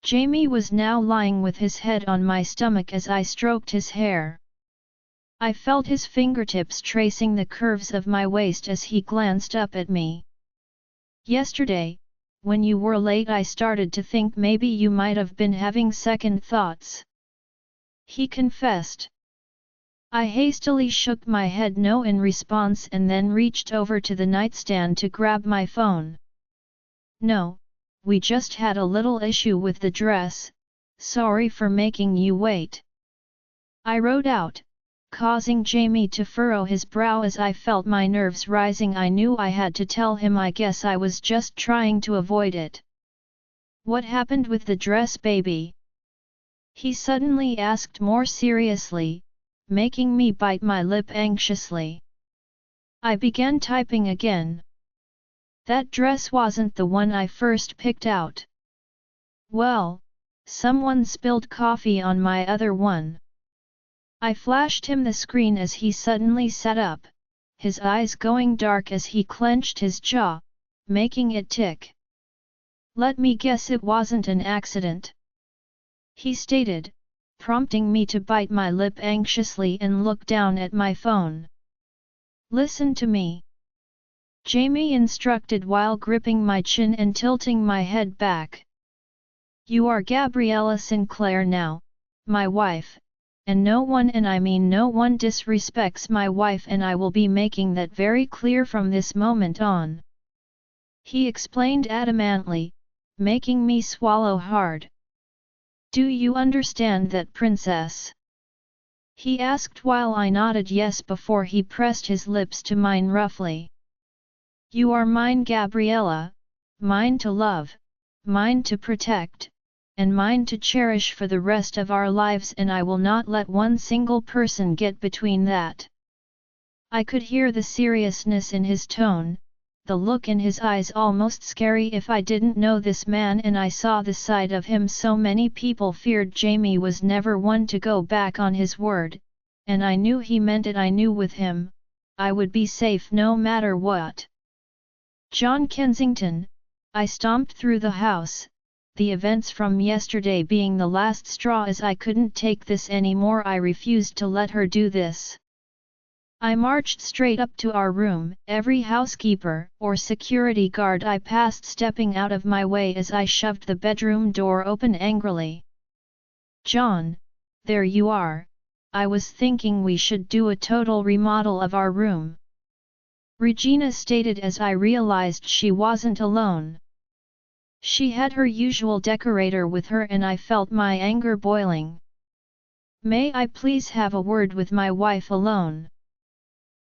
Jaime was now lying with his head on my stomach as I stroked his hair. I felt his fingertips tracing the curves of my waist as he glanced up at me. "Yesterday, when you were late, I started to think maybe you might have been having second thoughts," he confessed. I hastily shook my head no in response and then reached over to the nightstand to grab my phone. "No, we just had a little issue with the dress, sorry for making you wait," I wrote out, causing Jaime to furrow his brow as I felt my nerves rising. I knew I had to tell him. I guess I was just trying to avoid it. "What happened with the dress, baby?" he suddenly asked more seriously, making me bite my lip anxiously. I began typing again. "That dress wasn't the one I first picked out." "Well, someone spilled coffee on my other one." I flashed him the screen as he suddenly sat up, his eyes going dark as he clenched his jaw, making it tick. "Let me guess, it wasn't an accident," he stated, prompting me to bite my lip anxiously and look down at my phone. "Listen to me," Jaime instructed while gripping my chin and tilting my head back. "You are Gabriella Sinclair now, my wife, and no one, and I mean no one, disrespects my wife, and I will be making that very clear from this moment on," he explained adamantly, making me swallow hard. "Do you understand that, princess?" he asked while I nodded yes before he pressed his lips to mine roughly. "You are mine, Gabriella, mine to love, mine to protect, and mine to cherish for the rest of our lives, and I will not let one single person get between that." I could hear the seriousness in his tone, the look in his eyes almost scary if I didn't know this man, and I saw the side of him so many people feared. Jaime was never one to go back on his word, and I knew he meant it. I knew with him, I would be safe no matter what. "John Kensington," I stomped through the house, the events from yesterday being the last straw, as I couldn't take this anymore. I refused to let her do this. I marched straight up to our room. Every housekeeper or security guard I passed stepping out of my way as I shoved the bedroom door open angrily. "John, there you are," I was thinking we should do a total remodel of our room," Regina stated as I realized she wasn't alone. She had her usual decorator with her and I felt my anger boiling. "May I please have a word with my wife alone?"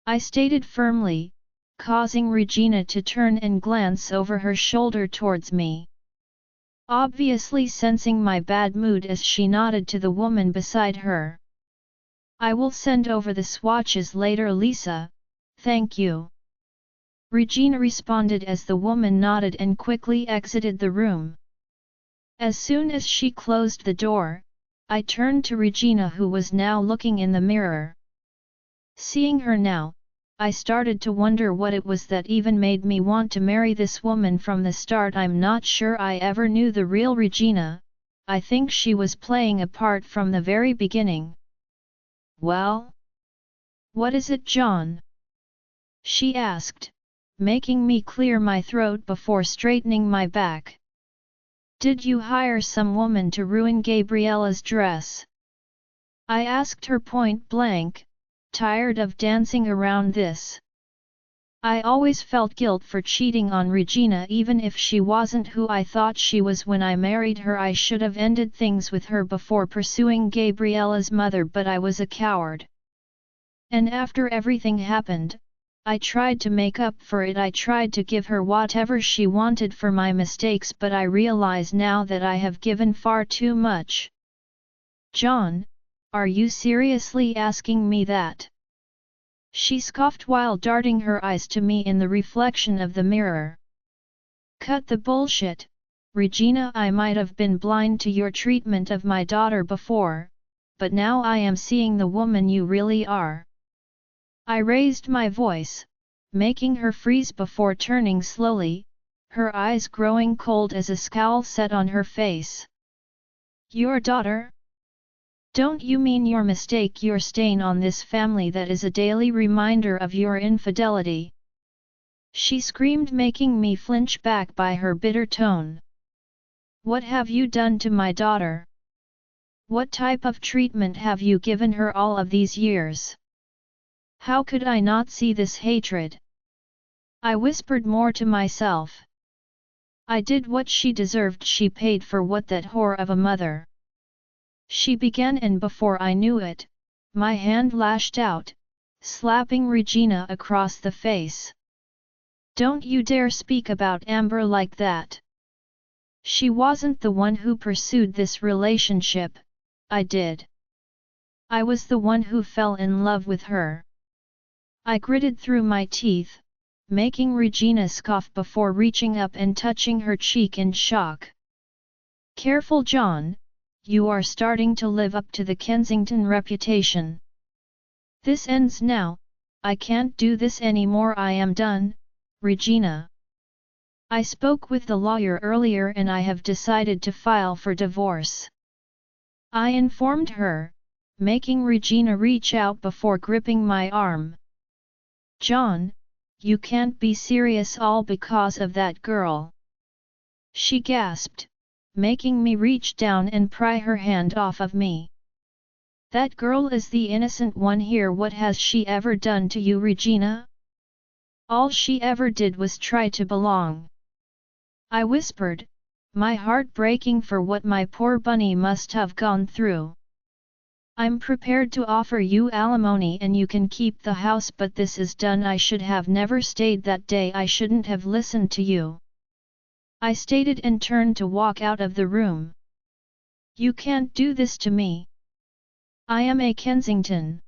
I stated firmly, causing Regina to turn and glance over her shoulder towards me. Obviously sensing my bad mood as she nodded to the woman beside her. "I will send over the swatches later, Lisa, thank you," Regina responded as the woman nodded and quickly exited the room. As soon as she closed the door, I turned to Regina, who was now looking in the mirror. Seeing her now, I started to wonder what it was that even made me want to marry this woman from the start. I'm not sure I ever knew the real Regina. I think she was playing a part from the very beginning. "Well? What is it, John?" she asked, making me clear my throat before straightening my back. "Did you hire some woman to ruin Gabriella's dress?" I asked her point blank, tired of dancing around this. I always felt guilt for cheating on Regina, even if she wasn't who I thought she was when I married her. I should have ended things with her before pursuing Gabriella's mother, but I was a coward. And after everything happened, I tried to make up for it. I tried to give her whatever she wanted for my mistakes, but I realize now that I have given far too much. "John, are you seriously asking me that?" she scoffed while darting her eyes to me in the reflection of the mirror. "Cut the bullshit, Regina. I might have been blind to your treatment of my daughter before, but now I am seeing the woman you really are." I raised my voice, making her freeze before turning slowly, her eyes growing cold as a scowl set on her face. "Your daughter? Don't you mean your mistake, your stain on this family that is a daily reminder of your infidelity?" she screamed, making me flinch back by her bitter tone. "What have you done to my daughter? What type of treatment have you given her all of these years? How could I not see this hatred?" I whispered more to myself. "I did what she deserved. She paid for what that whore of a mother," she began, and before I knew it, my hand lashed out, slapping Regina across the face. "Don't you dare speak about Amber like that. She wasn't the one who pursued this relationship, I did. I was the one who fell in love with her." I gritted through my teeth, making Regina scoff before reaching up and touching her cheek in shock. "Careful, John, you are starting to live up to the Kensington reputation. This ends now. I can't do this anymore. I am done, Regina. I spoke with the lawyer earlier and I have decided to file for divorce," I informed her, making Regina reach out before gripping my arm. "John, you can't be serious, all because of that girl," she gasped, making me reach down and pry her hand off of me. "That girl is the innocent one here. What has she ever done to you, Regina? All she ever did was try to belong," I whispered, my heart breaking for what my poor bunny must have gone through. "I'm prepared to offer you alimony and you can keep the house, but this is done. I should have never stayed that day. I shouldn't have listened to you," I stated and turned to walk out of the room. "You can't do this to me. I am a Kensington.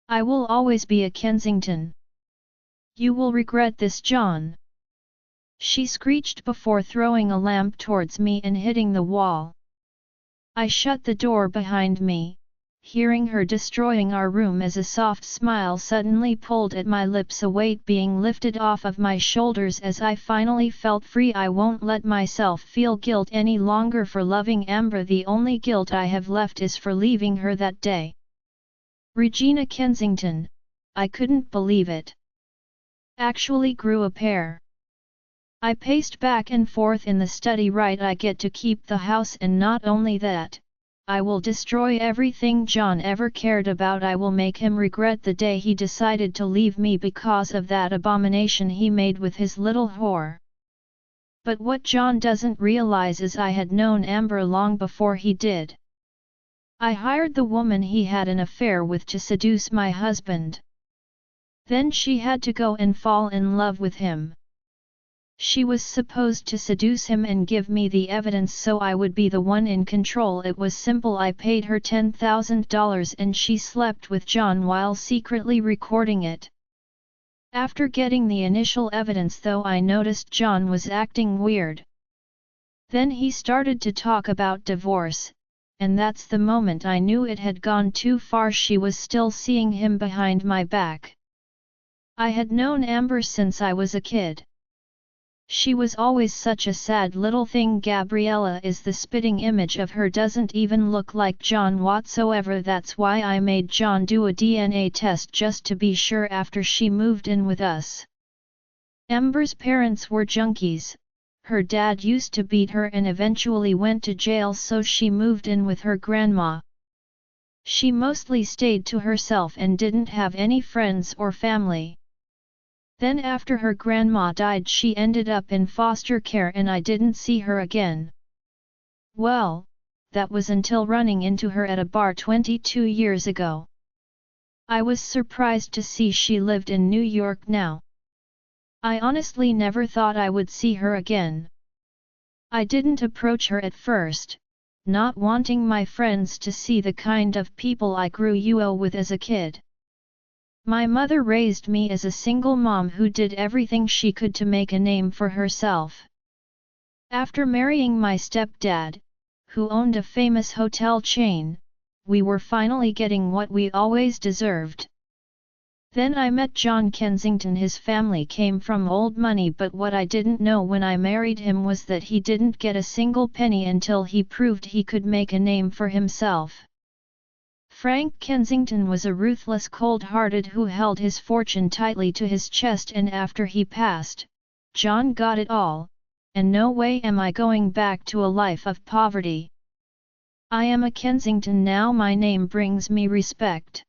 I will always be a Kensington. You will regret this, John," she screeched before throwing a lamp towards me and hitting the wall. I shut the door behind me, hearing her destroying our room as a soft smile suddenly pulled at my lips, a weight being lifted off of my shoulders as I finally felt free. I won't let myself feel guilt any longer for loving Amber. The only guilt I have left is for leaving her that day. Regina Kensington, I couldn't believe it. Actually grew a pair. I paced back and forth in the study. Right, I get to keep the house, and not only that, I will destroy everything John ever cared about. I will make him regret the day he decided to leave me because of that abomination he made with his little whore. But what John doesn't realize is I had known Amber long before he did. I hired the woman he had an affair with to seduce my husband. Then she had to go and fall in love with him. She was supposed to seduce him and give me the evidence so I would be the one in control. It was simple. I paid her $10,000 and she slept with John while secretly recording it. After getting the initial evidence though, I noticed John was acting weird. Then he started to talk about divorce, and that's the moment I knew it had gone too far. She was still seeing him behind my back. I had known Amber since I was a kid. She was always such a sad little thing. Gabriella is the spitting image of her. Doesn't even look like John whatsoever. That's why I made John do a DNA test just to be sure after she moved in with us. Amber's parents were junkies. Her dad used to beat her and eventually went to jail, so she moved in with her grandma. She mostly stayed to herself and didn't have any friends or family. Then after her grandma died she ended up in foster care and I didn't see her again. Well, that was until running into her at a bar 22 years ago. I was surprised to see she lived in New York now. I honestly never thought I would see her again. I didn't approach her at first, not wanting my friends to see the kind of people I grew up with as a kid. My mother raised me as a single mom who did everything she could to make a name for herself. After marrying my stepdad, who owned a famous hotel chain, we were finally getting what we always deserved. Then I met John Kensington. His family came from old money, but what I didn't know when I married him was that he didn't get a single penny until he proved he could make a name for himself. Frank Kensington was a ruthless cold-hearted who held his fortune tightly to his chest, and after he passed, John got it all, and no way am I going back to a life of poverty. I am a Kensington now. My name brings me respect.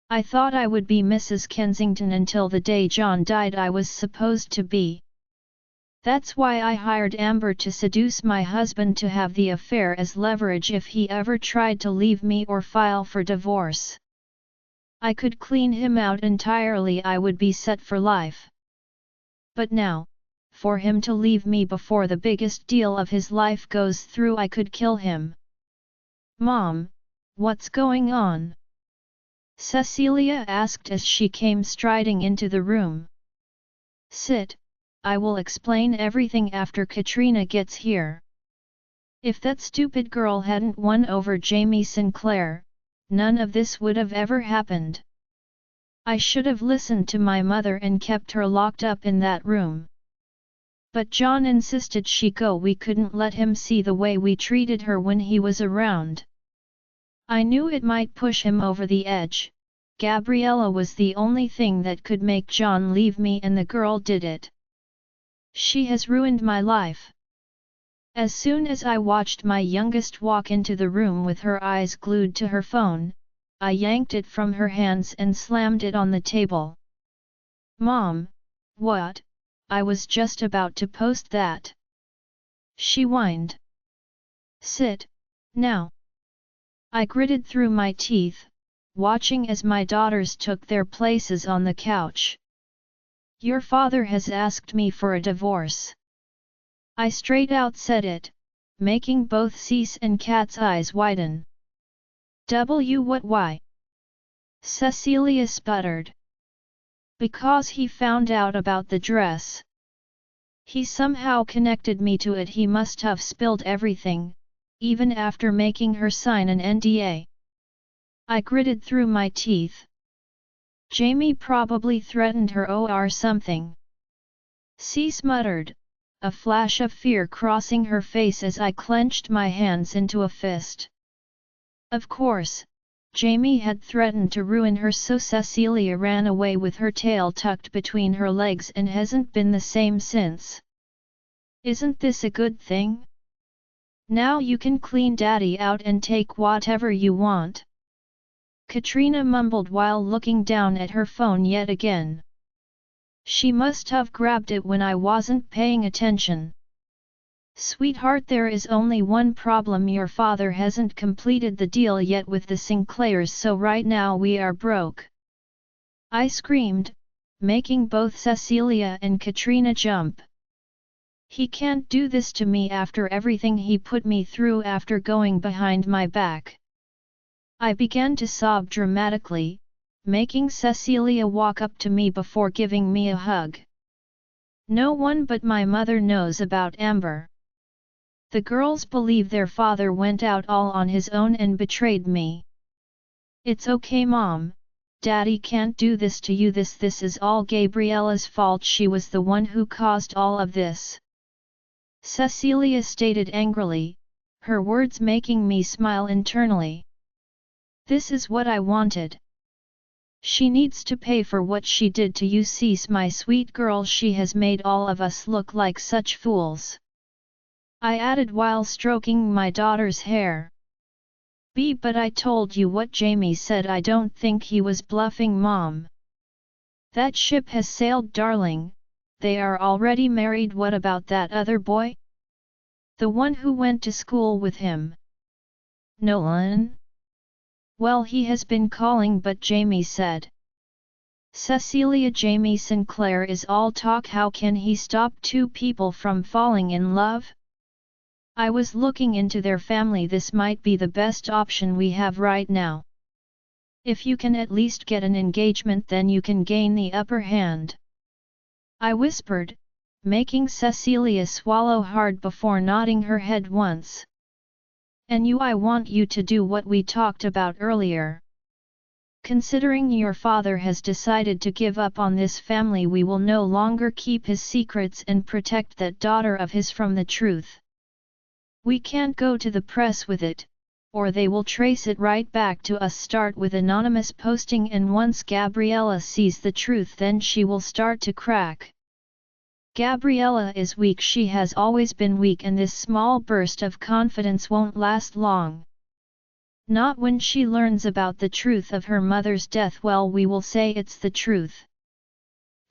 I thought I would be Mrs. Kensington until the day John died. I was supposed to be. That's why I hired Amber to seduce my husband to have the affair as leverage if he ever tried to leave me or file for divorce. I could clean him out entirely. I would be set for life. But now, for him to leave me before the biggest deal of his life goes through, I could kill him. Mom, what's going on? Cecelia asked as she came striding into the room. Sit. I will explain everything after Katrina gets here. If that stupid girl hadn't won over Jaime Sinclair, none of this would have ever happened. I should have listened to my mother and kept her locked up in that room. But John insisted she go. We couldn't let him see the way we treated her when he was around. I knew it might push him over the edge. Gabriella was the only thing that could make John leave me, and the girl did it. She has ruined my life. As soon as I watched my youngest walk into the room with her eyes glued to her phone, I yanked it from her hands and slammed it on the table. Mom, what? I was just about to post that. She whined. Sit, now. I gritted through my teeth, watching as my daughters took their places on the couch. Your father has asked me for a divorce. I straight out said it, making both Cece and Kat's eyes widen. What? Why? Cecelia sputtered. Because he found out about the dress. He somehow connected me to it. He must have spilled everything, even after making her sign an NDA. I gritted through my teeth. Jaime probably threatened her or something. Cece muttered, a flash of fear crossing her face as I clenched my hands into a fist. Of course, Jaime had threatened to ruin her, so Cecelia ran away with her tail tucked between her legs and hasn't been the same since. Isn't this a good thing? Now you can clean daddy out and take whatever you want. Katrina mumbled while looking down at her phone yet again. She must have grabbed it when I wasn't paying attention. Sweetheart, there is only one problem: your father hasn't completed the deal yet with the Sinclairs, so right now we are broke. I screamed, making both Cecelia and Katrina jump. He can't do this to me after everything he put me through after going behind my back. I began to sob dramatically, making Cecelia walk up to me before giving me a hug. No one but my mother knows about Amber. The girls believe their father went out all on his own and betrayed me. It's okay, Mom. Daddy can't do this to you. This is all Gabriella's fault. She was the one who caused all of this. Cecelia stated angrily, her words making me smile internally. This is what I wanted. She needs to pay for what she did to you. Cease, my sweet girl. She has made all of us look like such fools. I added while stroking my daughter's hair. But I told you what Jaime said. I don't think he was bluffing, Mom. That ship has sailed, darling. They are already married. What about that other boy? The one who went to school with him. Nolan? Well, he has been calling, but Jaime said. Cecelia, Jaime Sinclair is all talk. How can he stop two people from falling in love? I was looking into their family. This might be the best option we have right now. If you can at least get an engagement, then you can gain the upper hand. I whispered, making Cecelia swallow hard before nodding her head once. And I want you to do what we talked about earlier. Considering your father has decided to give up on this family, we will no longer keep his secrets and protect that daughter of his from the truth. We can't go to the press with it, or they will trace it right back to us. Start with anonymous posting, and once Gabriella sees the truth, then she will start to crack. Gabriella is weak. She has always been weak, and this small burst of confidence won't last long. Not when she learns about the truth of her mother's death. Well, we will say it's the truth.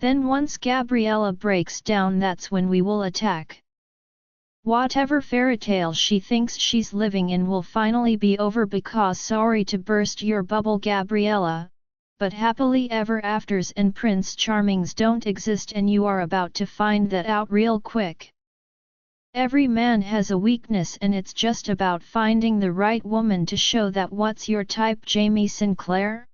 Then once Gabriella breaks down, that's when we will attack. Whatever fairytale she thinks she's living in will finally be over, because sorry to burst your bubble, Gabriella, but happily ever afters and Prince Charmings don't exist, and you are about to find that out real quick. Every man has a weakness, and it's just about finding the right woman to show that. What's your type, Jaime Sinclair?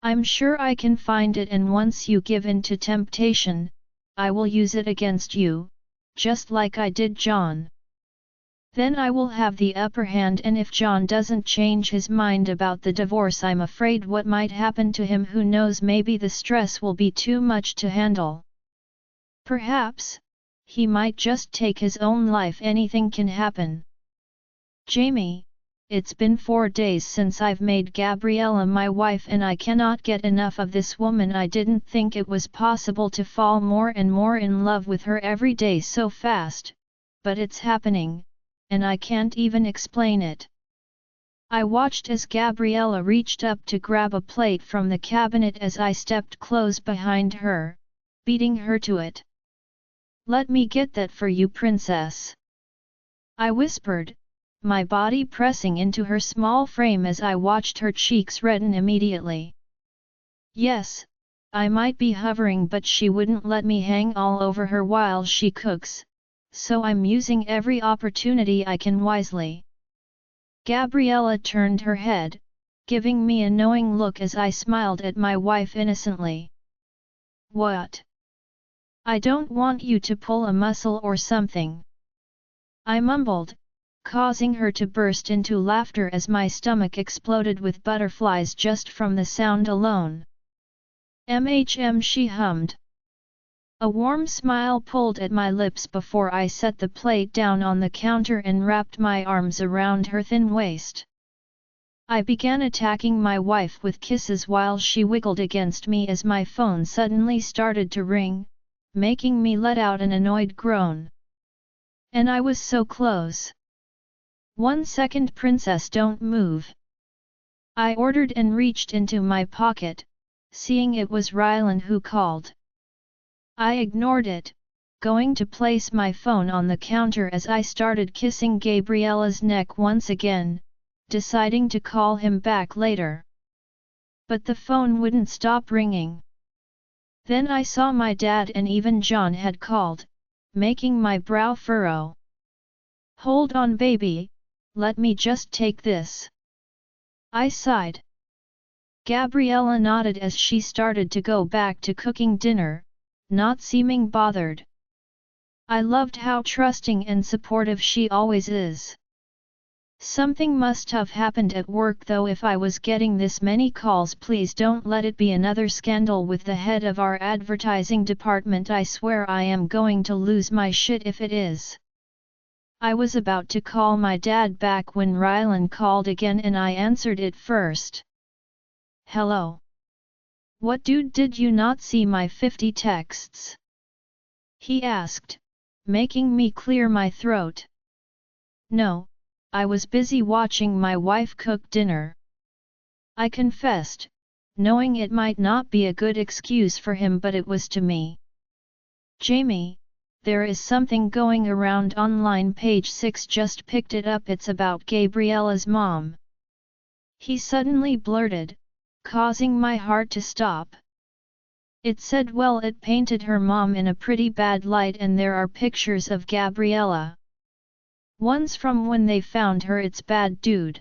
I'm sure I can find it, and once you give in to temptation, I will use it against you, just like I did John. Then I will have the upper hand, and if John doesn't change his mind about the divorce, I'm afraid what might happen to him, who knows, maybe the stress will be too much to handle. Perhaps, he might just take his own life. Anything can happen. Jaime, it's been 4 days since I've made Gabriella my wife, and I cannot get enough of this woman. I didn't think it was possible to fall more and more in love with her every day so fast, but it's happening, and I can't even explain it. I watched as Gabriella reached up to grab a plate from the cabinet as I stepped close behind her, beating her to it. Let me get that for you, princess. I whispered, my body pressing into her small frame as I watched her cheeks redden immediately. Yes, I might be hovering, but she wouldn't let me hang all over her while she cooks, so I'm using every opportunity I can wisely. Gabriella turned her head, giving me a knowing look as I smiled at my wife innocently. What? I don't want you to pull a muscle or something. I mumbled, causing her to burst into laughter as my stomach exploded with butterflies just from the sound alone. She hummed. A warm smile pulled at my lips before I set the plate down on the counter and wrapped my arms around her thin waist. I began attacking my wife with kisses while she wiggled against me as my phone suddenly started to ring, making me let out an annoyed groan. And I was so close. 1 second, princess, don't move. I ordered and reached into my pocket, seeing it was Rylan who called. I ignored it, going to place my phone on the counter as I started kissing Gabriella's neck once again, deciding to call him back later. But the phone wouldn't stop ringing. Then I saw my dad and even John had called, making my brow furrow. Hold on, baby, let me just take this. I sighed. Gabriella nodded as she started to go back to cooking dinner, not seeming bothered. I loved how trusting and supportive she always is. Something must have happened at work though if I was getting this many calls. Please don't let it be another scandal with the head of our advertising department. I swear I am going to lose my shit if it is. I was about to call my dad back when Rylan called again and I answered it first. Hello? What, dude, did you not see my 50 texts? He asked, making me clear my throat. No, I was busy watching my wife cook dinner. I confessed, knowing it might not be a good excuse for him, but it was to me. Jaime, there is something going around online. Page 6 just picked it up. It's about Gabriella's mom. He suddenly blurted, causing my heart to stop. It said, well, it painted her mom in a pretty bad light and there are pictures of Gabriella. One's from when they found her. It's bad, dude.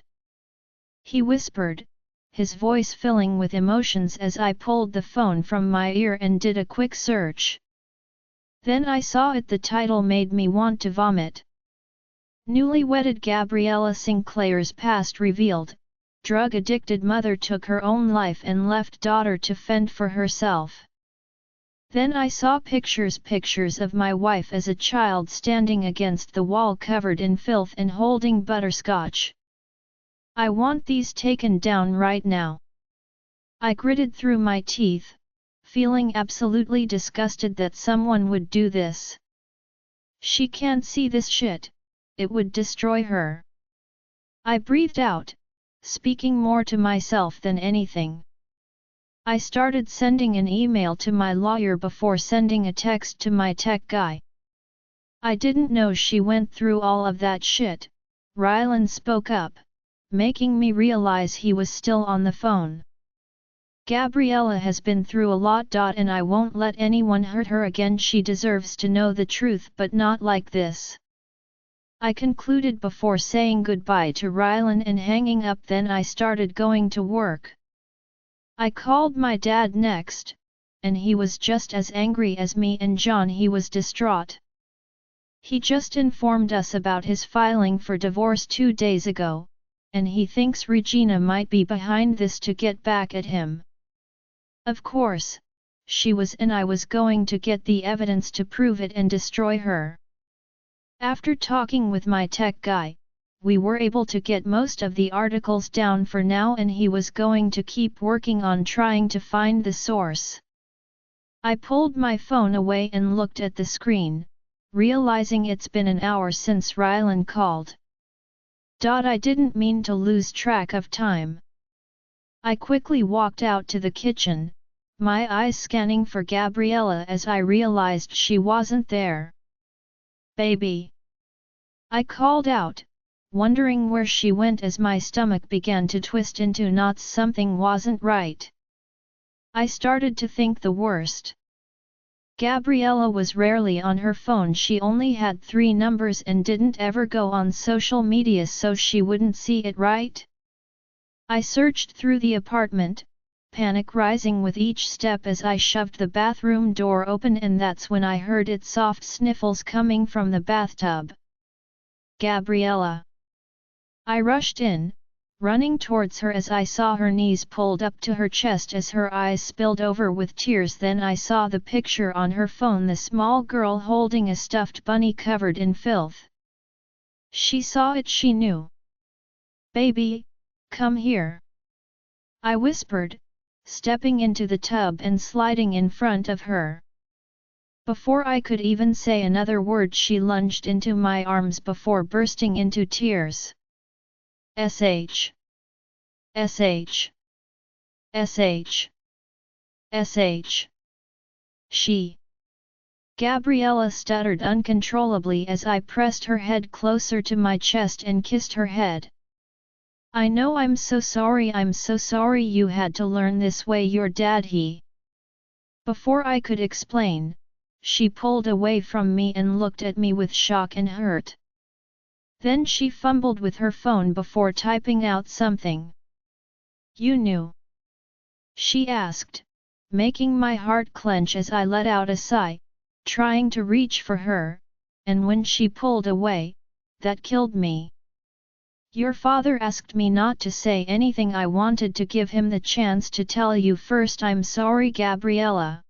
He whispered, his voice filling with emotions as I pulled the phone from my ear and did a quick search. Then I saw it. The title made me want to vomit. Newly-wedded Gabriella Sinclair's past revealed. Drug-addicted mother took her own life and left daughter to fend for herself. Then I saw pictures of my wife as a child standing against the wall covered in filth and holding butterscotch. I want these taken down right now. I gritted through my teeth, feeling absolutely disgusted that someone would do this. She can't see this shit, it would destroy her. I breathed out, speaking more to myself than anything. I started sending an email to my lawyer before sending a text to my tech guy. I didn't know she went through all of that shit. Rylan spoke up, making me realize he was still on the phone. Gabriella has been through a lot. And I won't let anyone hurt her again. She deserves to know the truth, but not like this. I concluded before saying goodbye to Rylan and hanging up. Then I started going to work. I called my dad next, and he was just as angry as me and John. He was distraught. He just informed us about his filing for divorce 2 days ago, and he thinks Regina might be behind this to get back at him. Of course, she was, and I was going to get the evidence to prove it and destroy her. After talking with my tech guy, we were able to get most of the articles down for now, and he was going to keep working on trying to find the source. I pulled my phone away and looked at the screen, realizing it's been an hour since Rylan called. I didn't mean to lose track of time. I quickly walked out to the kitchen, my eyes scanning for Gabriella as I realized she wasn't there. Baby! I called out, wondering where she went as my stomach began to twist into knots. Something wasn't right. I started to think the worst. Gabriella was rarely on her phone. She only had 3 numbers and didn't ever go on social media, so she wouldn't see it, right? I searched through the apartment, panic rising with each step as I shoved the bathroom door open, and that's when I heard its soft sniffles coming from the bathtub. Gabriella! I rushed in, running towards her as I saw her knees pulled up to her chest as her eyes spilled over with tears. Then I saw the picture on her phone, the small girl holding a stuffed bunny covered in filth. She saw it, she knew. Baby, come here. I whispered, stepping into the tub and sliding in front of her. Before I could even say another word, she lunged into my arms before bursting into tears. sh, sh, sh, sh. She. Gabriella stuttered uncontrollably as I pressed her head closer to my chest and kissed her head. I know, I'm so sorry you had to learn this way, your dad he. Before I could explain, she pulled away from me and looked at me with shock and hurt. Then she fumbled with her phone before typing out something. You knew? She asked, making my heart clench as I let out a sigh, trying to reach for her, and when she pulled away, that killed me. Your father asked me not to say anything. I wanted to give him the chance to tell you first. I'm sorry, Gabriella.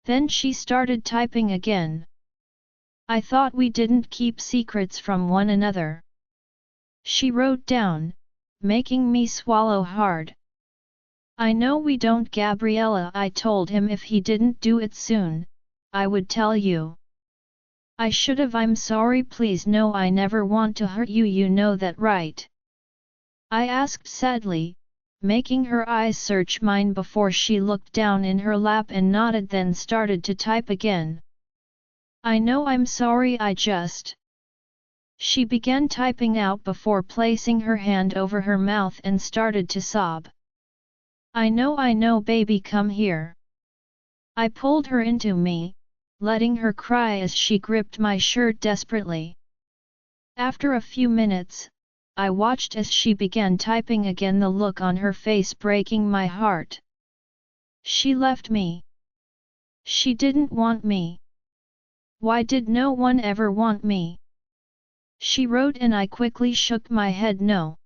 Then she started typing again. I thought we didn't keep secrets from one another. She wrote down, making me swallow hard. I know we don't, Gabriella. I told him if he didn't do it soon, I would tell you. I should've. I'm sorry. Please no, I never want to hurt you, you know that, right? I asked sadly, making her eyes search mine before she looked down in her lap and nodded, then started to type again. I know, I'm sorry, I just... She began typing out before placing her hand over her mouth and started to sob. I know, baby, come here. I pulled her into me, letting her cry as she gripped my shirt desperately. After a few minutes, I watched as she began typing again, the look on her face breaking my heart. She left me. She didn't want me. Why did no one ever want me? She wrote, and I quickly shook my head. No.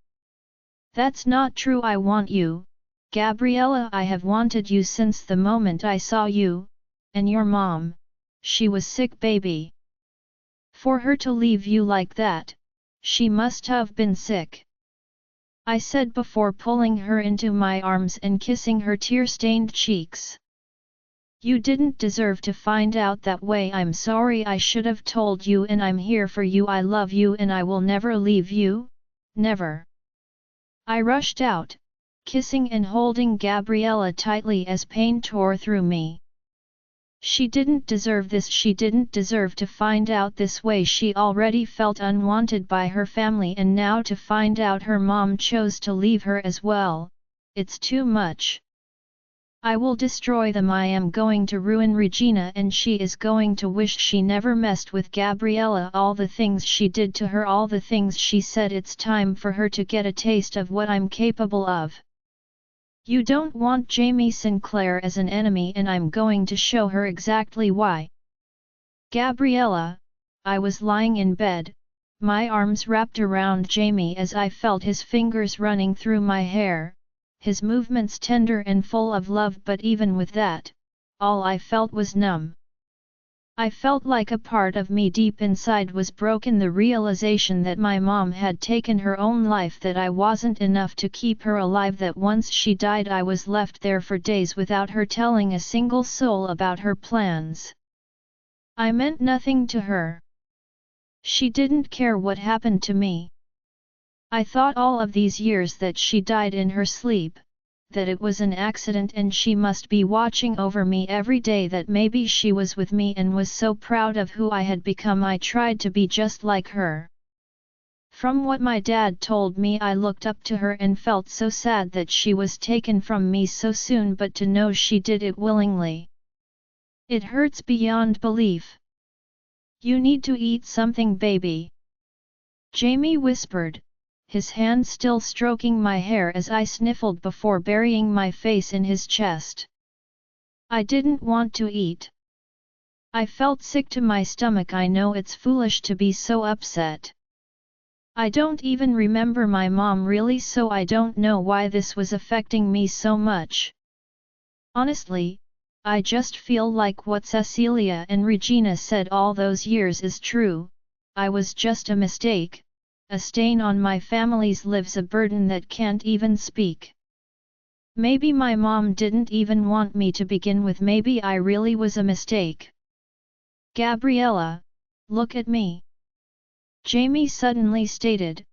That's not true. I want you, Gabriella. I have wanted you since the moment I saw you, and your mom. She was sick, baby. For her to leave you like that, she must have been sick. I said before pulling her into my arms and kissing her tear-stained cheeks. You didn't deserve to find out that way. I'm sorry, I should have told you, and I'm here for you. I love you and I will never leave you, never. I rushed out, kissing and holding Gabriella tightly as pain tore through me. She didn't deserve this. She didn't deserve to find out this way. She already felt unwanted by her family, and now to find out her mom chose to leave her as well, it's too much. I will destroy them. I am going to ruin Regina, and she is going to wish she never messed with Gabriella. All the things she did to her, all the things she said. It's time for her to get a taste of what I'm capable of. You don't want Jaime Sinclair as an enemy, and I'm going to show her exactly why. Gabriella, I was lying in bed, my arms wrapped around Jaime as I felt his fingers running through my hair, his movements tender and full of love, but even with that, all I felt was numb. I felt like a part of me deep inside was broken. The realization that my mom had taken her own life, that I wasn't enough to keep her alive, that once she died I was left there for days without her telling a single soul about her plans. I meant nothing to her. She didn't care what happened to me. I thought all of these years that she died in her sleep, that it was an accident and she must be watching over me every day, that maybe she was with me and was so proud of who I had become. I tried to be just like her. From what my dad told me, I looked up to her and felt so sad that she was taken from me so soon, but to know she did it willingly. It hurts beyond belief. You need to eat something, baby. Jaime whispered, his hand still stroking my hair as I sniffled before burying my face in his chest. I didn't want to eat. I felt sick to my stomach. I know it's foolish to be so upset. I don't even remember my mom really, so I don't know why this was affecting me so much. Honestly, I just feel like what Cecelia and Regina said all those years is true. I was just a mistake. A stain on my family's lives, a burden that can't even speak. Maybe my mom didn't even want me to begin with. Maybe I really was a mistake. Gabriella, look at me. Jaime suddenly stated,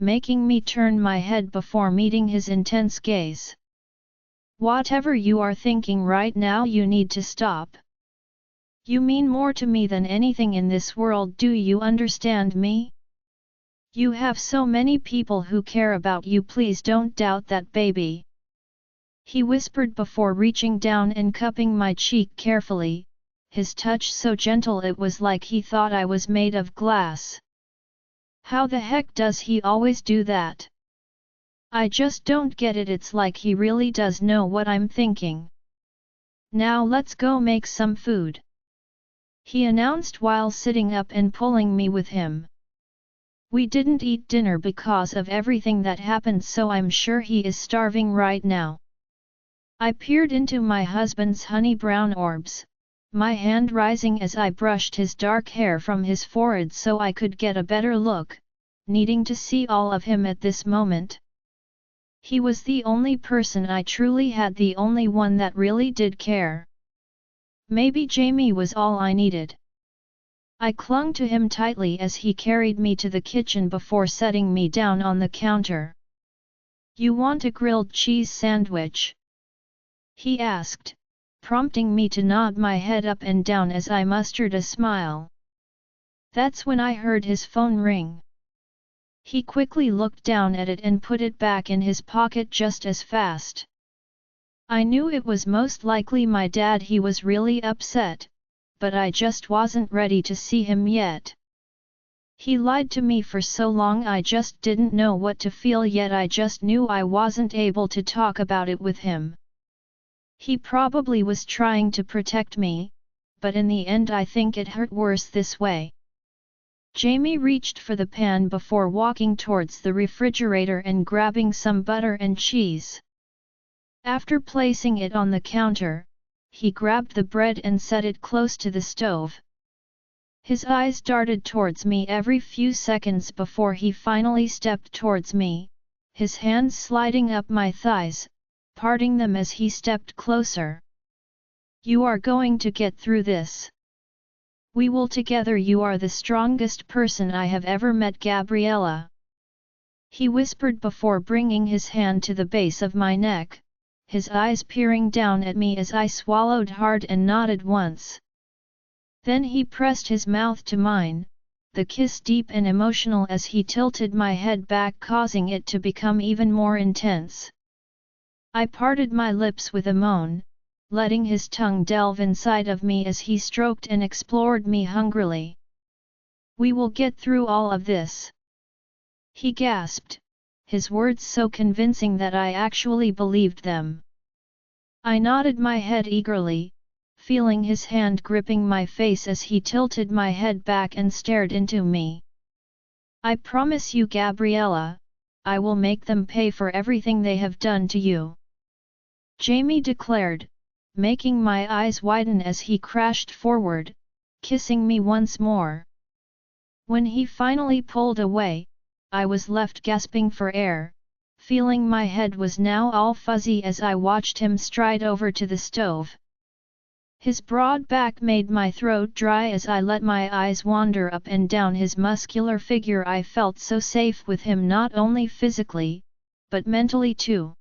making me turn my head before meeting his intense gaze. Whatever you are thinking right now, you need to stop. You mean more to me than anything in this world, do you understand me? You have so many people who care about you, please don't doubt that, baby. He whispered before reaching down and cupping my cheek carefully, his touch so gentle it was like he thought I was made of glass. How the heck does he always do that? I just don't get it, it's like he really does know what I'm thinking. Now let's go make some food, he announced while sitting up and pulling me with him. We didn't eat dinner because of everything that happened, so I'm sure he is starving right now. I peered into my husband's honey brown orbs, my hand rising as I brushed his dark hair from his forehead so I could get a better look, needing to see all of him at this moment. He was the only person I truly had, the only one that really did care. Maybe Jaime was all I needed. I clung to him tightly as he carried me to the kitchen before setting me down on the counter. "You want a grilled cheese sandwich?" he asked, prompting me to nod my head up and down as I mustered a smile. That's when I heard his phone ring. He quickly looked down at it and put it back in his pocket just as fast. I knew it was most likely my dad. He was really upset, but I just wasn't ready to see him yet. He lied to me for so long, I just didn't know what to feel yet. I just knew I wasn't able to talk about it with him. He probably was trying to protect me, but in the end I think it hurt worse this way. Jaime reached for the pan before walking towards the refrigerator and grabbing some butter and cheese. After placing it on the counter, he grabbed the bread and set it close to the stove. His eyes darted towards me every few seconds before he finally stepped towards me, his hands sliding up my thighs, parting them as he stepped closer. "You are going to get through this. We will together. You are the strongest person I have ever met, Gabriella," he whispered before bringing his hand to the base of my neck, his eyes peering down at me as I swallowed hard and nodded once. Then he pressed his mouth to mine, the kiss deep and emotional as he tilted my head back, causing it to become even more intense. I parted my lips with a moan, letting his tongue delve inside of me as he stroked and explored me hungrily. "We will get through all of this," he gasped, his words so convincing that I actually believed them. I nodded my head eagerly, feeling his hand gripping my face as he tilted my head back and stared into me. "I promise you, Gabriella, I will make them pay for everything they have done to you," Jaime declared, making my eyes widen as he crashed forward, kissing me once more. When he finally pulled away, I was left gasping for air, feeling my head was now all fuzzy as I watched him stride over to the stove. His broad back made my throat dry as I let my eyes wander up and down his muscular figure. I felt so safe with him, not only physically, but mentally too.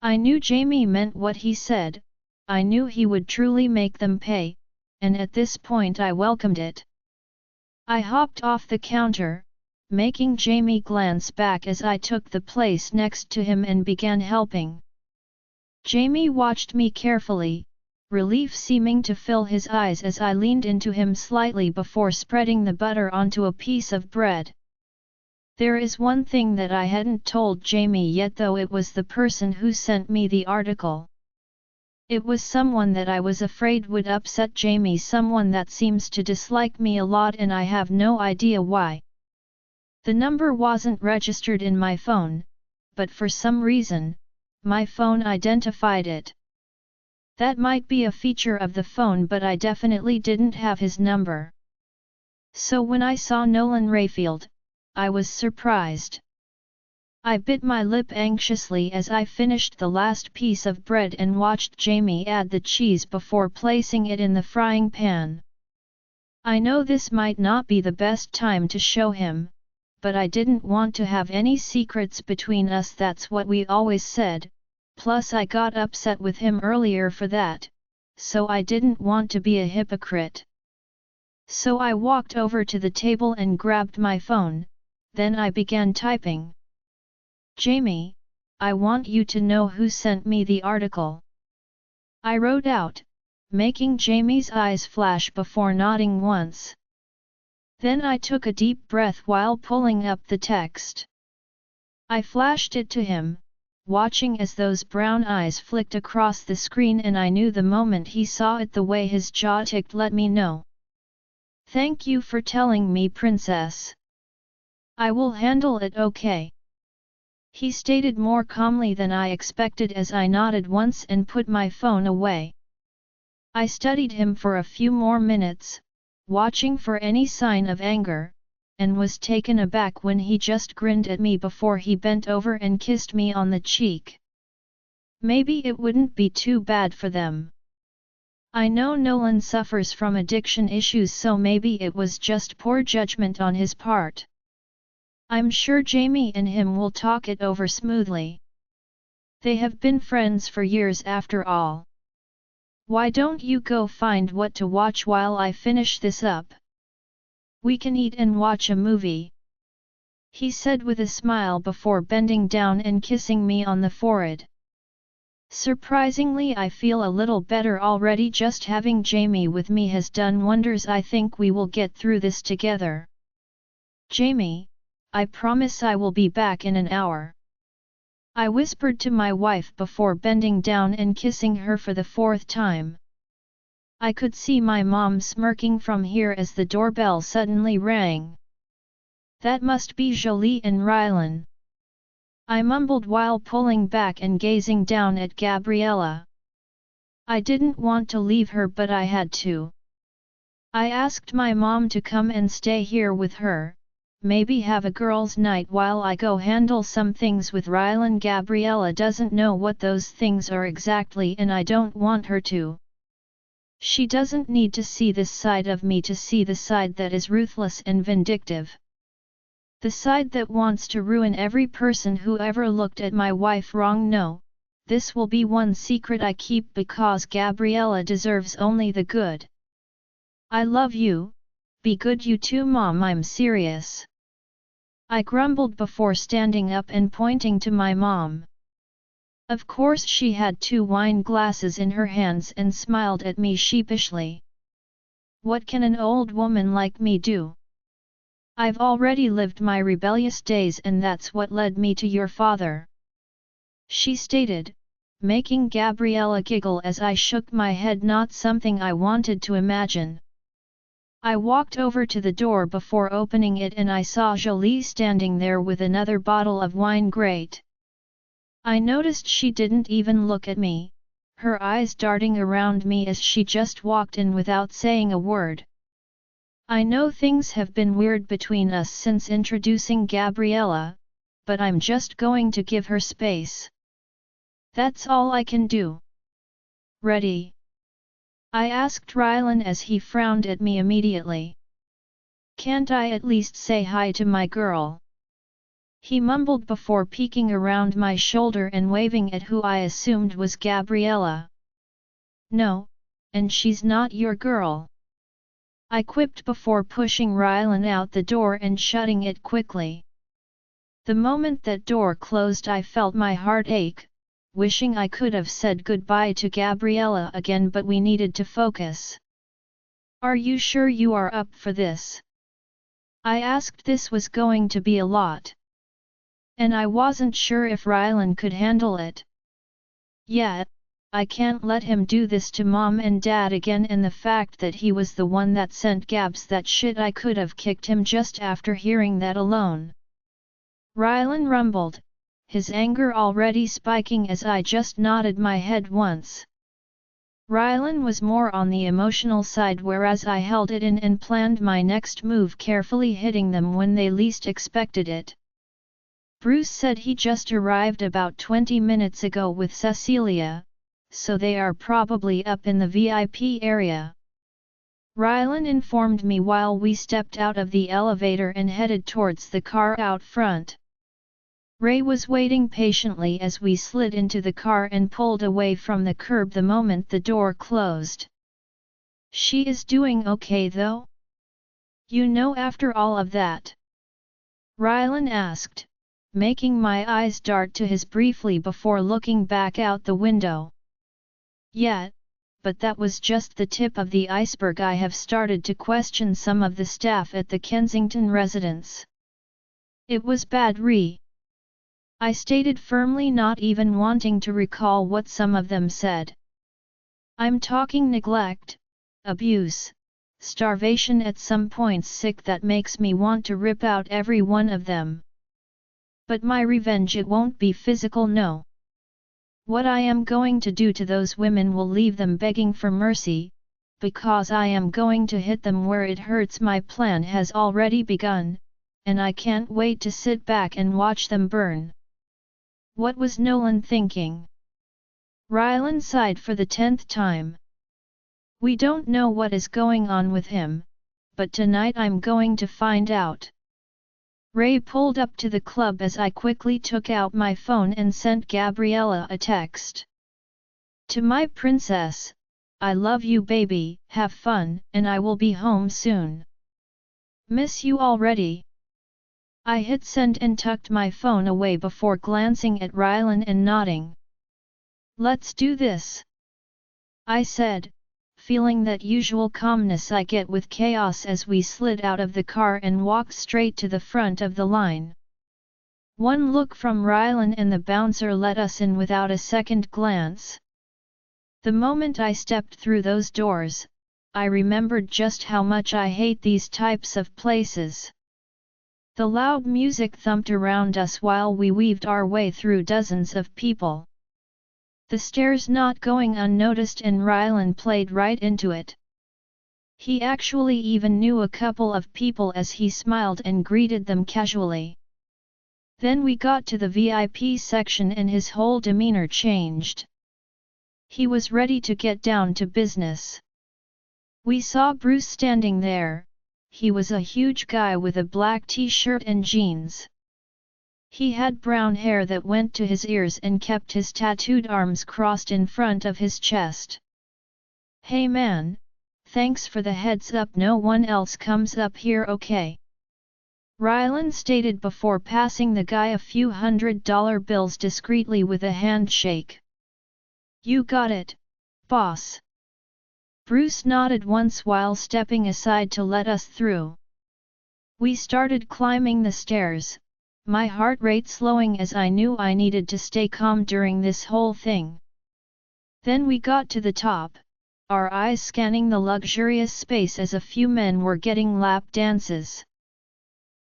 I knew Jaime meant what he said, I knew he would truly make them pay, and at this point I welcomed it. I hopped off the counter, making Jaime glance back as I took the place next to him and began helping. Jaime watched me carefully, relief seeming to fill his eyes as I leaned into him slightly before spreading the butter onto a piece of bread. There is one thing that I hadn't told Jaime yet, though. It was the person who sent me the article. It was someone that I was afraid would upset Jaime, someone that seems to dislike me a lot, and I have no idea why. The number wasn't registered in my phone, but for some reason, my phone identified it. That might be a feature of the phone, but I definitely didn't have his number. So when I saw Nolan Rayfield, I was surprised. I bit my lip anxiously as I finished the last piece of bread and watched Jaime add the cheese before placing it in the frying pan. I know this might not be the best time to show him, but I didn't want to have any secrets between us, that's what we always said, plus I got upset with him earlier for that, so I didn't want to be a hypocrite. So I walked over to the table and grabbed my phone, then I began typing. Jaime, I want you to know who sent me the article. I wrote out, making Jaime's eyes flash before nodding once. Then I took a deep breath while pulling up the text. I flashed it to him, watching as those brown eyes flicked across the screen, and I knew the moment he saw it the way his jaw ticked let me know. Thank you for telling me, princess. I will handle it okay. He stated more calmly than I expected as I nodded once and put my phone away. I studied him for a few more minutes, watching for any sign of anger, and was taken aback when he just grinned at me before he bent over and kissed me on the cheek. Maybe it wouldn't be too bad for them. I know Nolan suffers from addiction issues, so maybe it was just poor judgment on his part. I'm sure Jaime and him will talk it over smoothly. They have been friends for years after all. Why don't you go find what to watch while I finish this up? We can eat and watch a movie, he said with a smile before bending down and kissing me on the forehead. Surprisingly, I feel a little better already. Just having Jaime with me has done wonders. I think we will get through this together. Jaime, I promise I will be back in an hour. I whispered to my wife before bending down and kissing her for the fourth time. I could see my mom smirking from here as the doorbell suddenly rang. That must be Jolie and Rylan. I mumbled while pulling back and gazing down at Gabriella. I didn't want to leave her, but I had to. I asked my mom to come and stay here with her, maybe have a girls' night while I go handle some things with Rylan. Gabriella doesn't know what those things are exactly, and I don't want her to. She doesn't need to see this side of me to see the side that is ruthless and vindictive. The side that wants to ruin every person who ever looked at my wife wrong. No, this will be one secret I keep because Gabriella deserves only the good. I love you, be good you too, Mom, I'm serious. I grumbled before standing up and pointing to my mom. Of course she had 2 wine glasses in her hands and smiled at me sheepishly. What can an old woman like me do? I've already lived my rebellious days, and that's what led me to your father, she stated, making Gabriella giggle as I shook my head. Not something I wanted to imagine. I walked over to the door before opening it and I saw Jolie standing there with another bottle of wine. Great. I noticed she didn't even look at me, her eyes darting around me as she just walked in without saying a word. I know things have been weird between us since introducing Gabriella, but I'm just going to give her space. That's all I can do. Ready? I asked Rylan as he frowned at me immediately. Can't I at least say hi to my girl? He mumbled before peeking around my shoulder and waving at who I assumed was Gabriella. No, and she's not your girl, I quipped before pushing Rylan out the door and shutting it quickly. The moment that door closed I felt my heart ache, wishing I could have said goodbye to Gabriella again, but we needed to focus. Are you sure you are up for this? I asked. This was going to be a lot. And I wasn't sure if Rylan could handle it. Yeah, I can't let him do this to Mom and Dad again, and the fact that he was the one that sent Gabs that shit, I could have kicked him just after hearing that alone. Rylan rumbled, his anger already spiking as I just nodded my head once. Rylan was more on the emotional side, whereas I held it in and planned my next move carefully, hitting them when they least expected it. Bruce said he just arrived about 20 minutes ago with Cecelia, so they are probably up in the VIP area. Rylan informed me while we stepped out of the elevator and headed towards the car out front. Ray was waiting patiently as we slid into the car and pulled away from the curb the moment the door closed. "She is doing okay though? You know after all of that?" Rylan asked, making my eyes dart to his briefly before looking back out the window. "Yeah, but that was just the tip of the iceberg. I have started to question some of the staff at the Kensington residence." "It was bad, I stated firmly, not even wanting to recall what some of them said. "I'm talking neglect, abuse, starvation, at some points sick that makes me want to rip out every one of them. But my revenge, it won't be physical, no. What I am going to do to those women will leave them begging for mercy, because I am going to hit them where it hurts. My plan has already begun, and I can't wait to sit back and watch them burn." What was Nolan thinking? Rylan sighed for the 10th time. "We don't know what is going on with him, but tonight I'm going to find out." Ray pulled up to the club as I quickly took out my phone and sent Gabriella a text. "To my princess, I love you baby, have fun, and I will be home soon. Miss you already." I hit send and tucked my phone away before glancing at Rylan and nodding. "Let's do this," I said, feeling that usual calmness I get with chaos as we slid out of the car and walked straight to the front of the line. One look from Rylan and the bouncer let us in without a second glance. The moment I stepped through those doors, I remembered just how much I hate these types of places. The loud music thumped around us while we weaved our way through dozens of people. The stairs not going unnoticed, and Rylan played right into it. He actually even knew a couple of people as he smiled and greeted them casually. Then we got to the VIP section and his whole demeanor changed. He was ready to get down to business. We saw Bruce standing there. He was a huge guy with a black t-shirt and jeans. He had brown hair that went to his ears and kept his tattooed arms crossed in front of his chest. "Hey man, thanks for the heads up, no one else comes up here, okay?" Rylan stated before passing the guy a few $100 bills discreetly with a handshake. "You got it, boss." Bruce nodded once while stepping aside to let us through. We started climbing the stairs, my heart rate slowing as I knew I needed to stay calm during this whole thing. Then we got to the top, our eyes scanning the luxurious space as a few men were getting lap dances.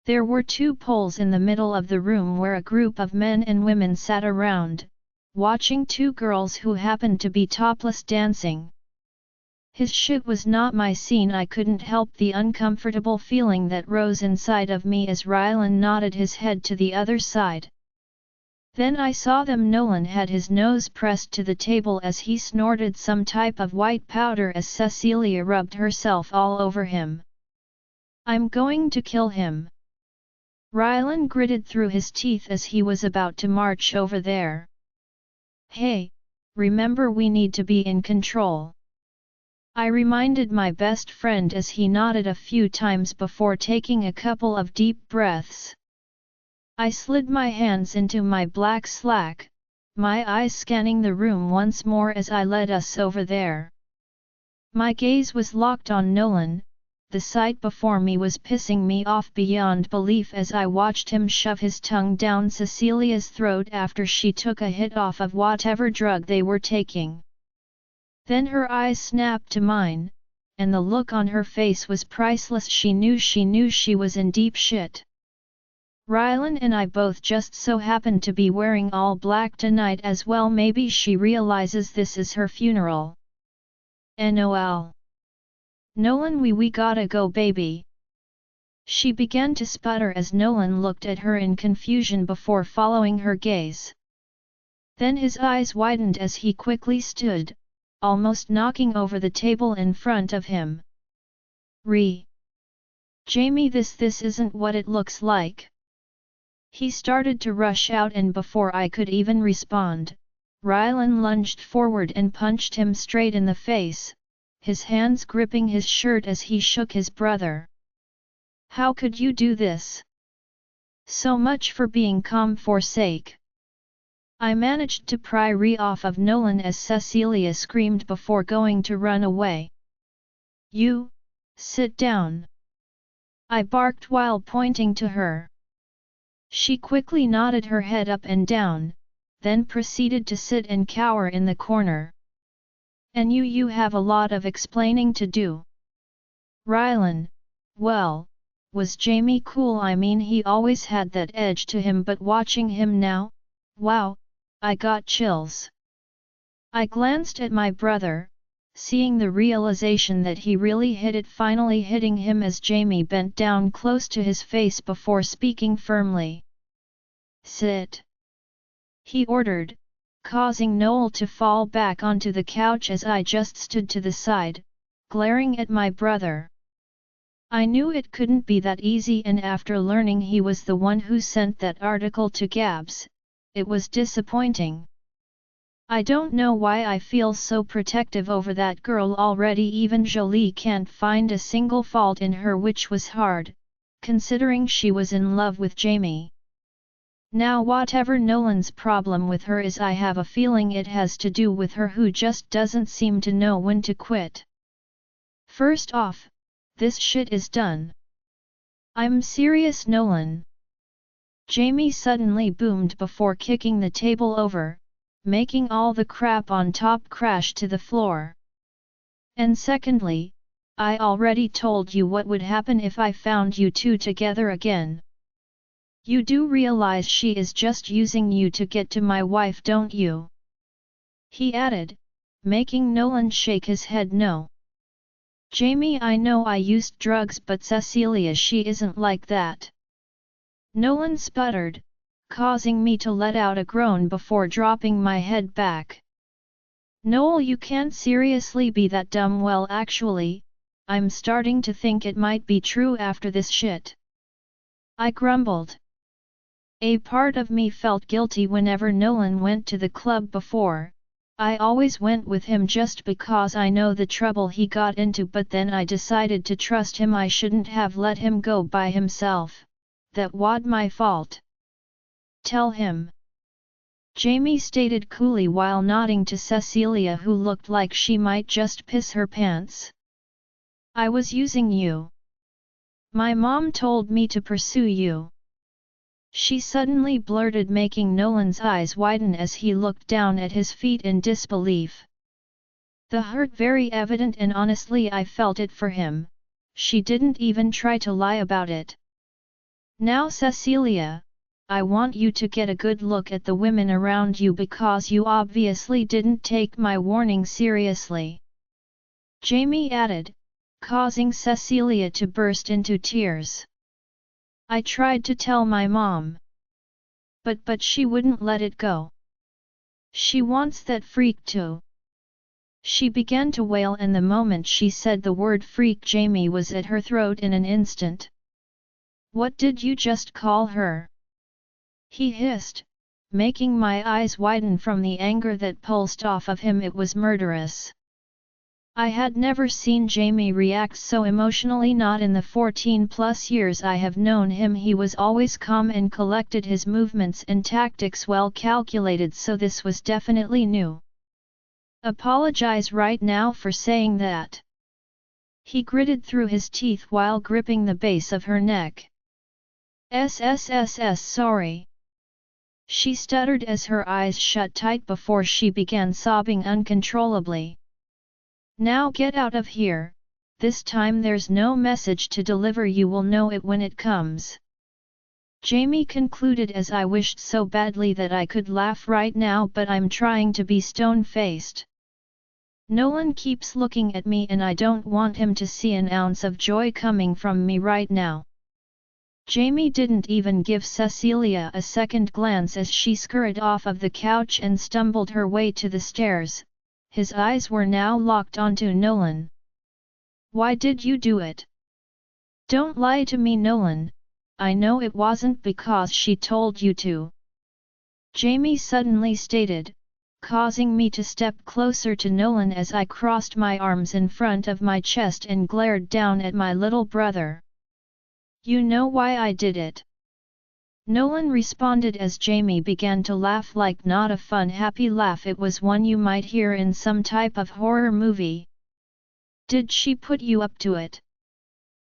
There were 2 poles in the middle of the room where a group of men and women sat around, watching 2 girls who happened to be topless dancing. His shit was not my scene. I couldn't help the uncomfortable feeling that rose inside of me as Rylan nodded his head to the other side. Then I saw them. Nolan had his nose pressed to the table as he snorted some type of white powder as Cecelia rubbed herself all over him. "I'm going to kill him." Rylan gritted through his teeth as he was about to march over there. "Hey, remember we need to be in control," I reminded my best friend as he nodded a few times before taking a couple of deep breaths. I slid my hands into my black slack, my eyes scanning the room once more as I led us over there. My gaze was locked on Nolan. The sight before me was pissing me off beyond belief as I watched him shove his tongue down Cecilia's throat after she took a hit off of whatever drug they were taking. Then her eyes snapped to mine, and the look on her face was priceless. She knew she was in deep shit. Rylan and I both just so happened to be wearing all black tonight as well. Maybe she realizes this is her funeral. "NOL. Nolan, we gotta go baby." She began to sputter as Nolan looked at her in confusion before following her gaze. Then his eyes widened as he quickly stood, almost knocking over the table in front of him. Jaime, this isn't what it looks like." He started to rush out, and before I could even respond, Rylan lunged forward and punched him straight in the face, his hands gripping his shirt as he shook his brother. "How could you do this? So much for being calm for sake." I managed to pry off of Nolan as Cecelia screamed before going to run away. "You, sit down!" I barked while pointing to her. She quickly nodded her head up and down, then proceeded to sit and cower in the corner. "And you have a lot of explaining to do." Rylan, well, was Jaime cool? I mean, he always had that edge to him, but watching him now, wow, I got chills. I glanced at my brother, seeing the realization that he really hit it, finally hitting him as Jaime bent down close to his face before speaking firmly. "Sit," he ordered, causing Noel to fall back onto the couch as I just stood to the side, glaring at my brother. I knew it couldn't be that easy, and after learning he was the one who sent that article to Gabs, it was disappointing. I don't know why I feel so protective over that girl already. Even Jolie can't find a single fault in her, which was hard, considering she was in love with Jaime. Now whatever Nolan's problem with her is, I have a feeling it has to do with her, who just doesn't seem to know when to quit. "First off, this shit is done." "I'm serious, Nolan," Jaime suddenly boomed before kicking the table over, making all the crap on top crash to the floor. "And secondly, I already told you what would happen if I found you two together again. You do realize she is just using you to get to my wife, don't you?" he added, making Nolan shake his head no. "Jaime, I know I used drugs, but Cecelia, she isn't like that." Nolan sputtered, causing me to let out a groan before dropping my head back. "Noel, you can't seriously be that dumb." "Well, actually, I'm starting to think it might be true after this shit," I grumbled. A part of me felt guilty whenever Nolan went to the club before. I always went with him just because I know the trouble he got into, but then I decided to trust him. I shouldn't have let him go by himself. That was my fault. "Tell him," Jaime stated coolly while nodding to Cecelia, who looked like she might just piss her pants. "I was using you. My mom told me to pursue you," she suddenly blurted, making Nolan's eyes widen as he looked down at his feet in disbelief. The hurt very evident, and honestly I felt it for him. She didn't even try to lie about it. "Now Cecelia, I want you to get a good look at the women around you, because you obviously didn't take my warning seriously," Jaime added, causing Cecelia to burst into tears. "I tried to tell my mom. But she wouldn't let it go. She wants that freak too." She began to wail, and the moment she said the word freak, Jaime was at her throat in an instant. "What did you just call her?" he hissed, making my eyes widen from the anger that pulsed off of him. It was murderous. I had never seen Jaime react so emotionally, not in the 14+ years I have known him. He was always calm and collected, his movements and tactics well calculated, so this was definitely new. "Apologize right now for saying that," he gritted through his teeth while gripping the base of her neck. Sorry," she stuttered as her eyes shut tight before she began sobbing uncontrollably. "Now get out of here. This time there's no message to deliver. You will know it when it comes," Jaime concluded as I wished so badly that I could laugh right now, but I'm trying to be stone-faced. Nolan keeps looking at me and I don't want him to see an ounce of joy coming from me right now. Jaime didn't even give Cecelia a second glance as she scurried off of the couch and stumbled her way to the stairs. His eyes were now locked onto Nolan. "Why did you do it?" Don't lie to me, Nolan. I know it wasn't because she told you to. Jaime suddenly stated, causing me to step closer to Nolan as I crossed my arms in front of my chest and glared down at my little brother. You know why I did it? Nolan responded as Jaime began to laugh, like not a fun happy laugh, it was one you might hear in some type of horror movie. Did she put you up to it?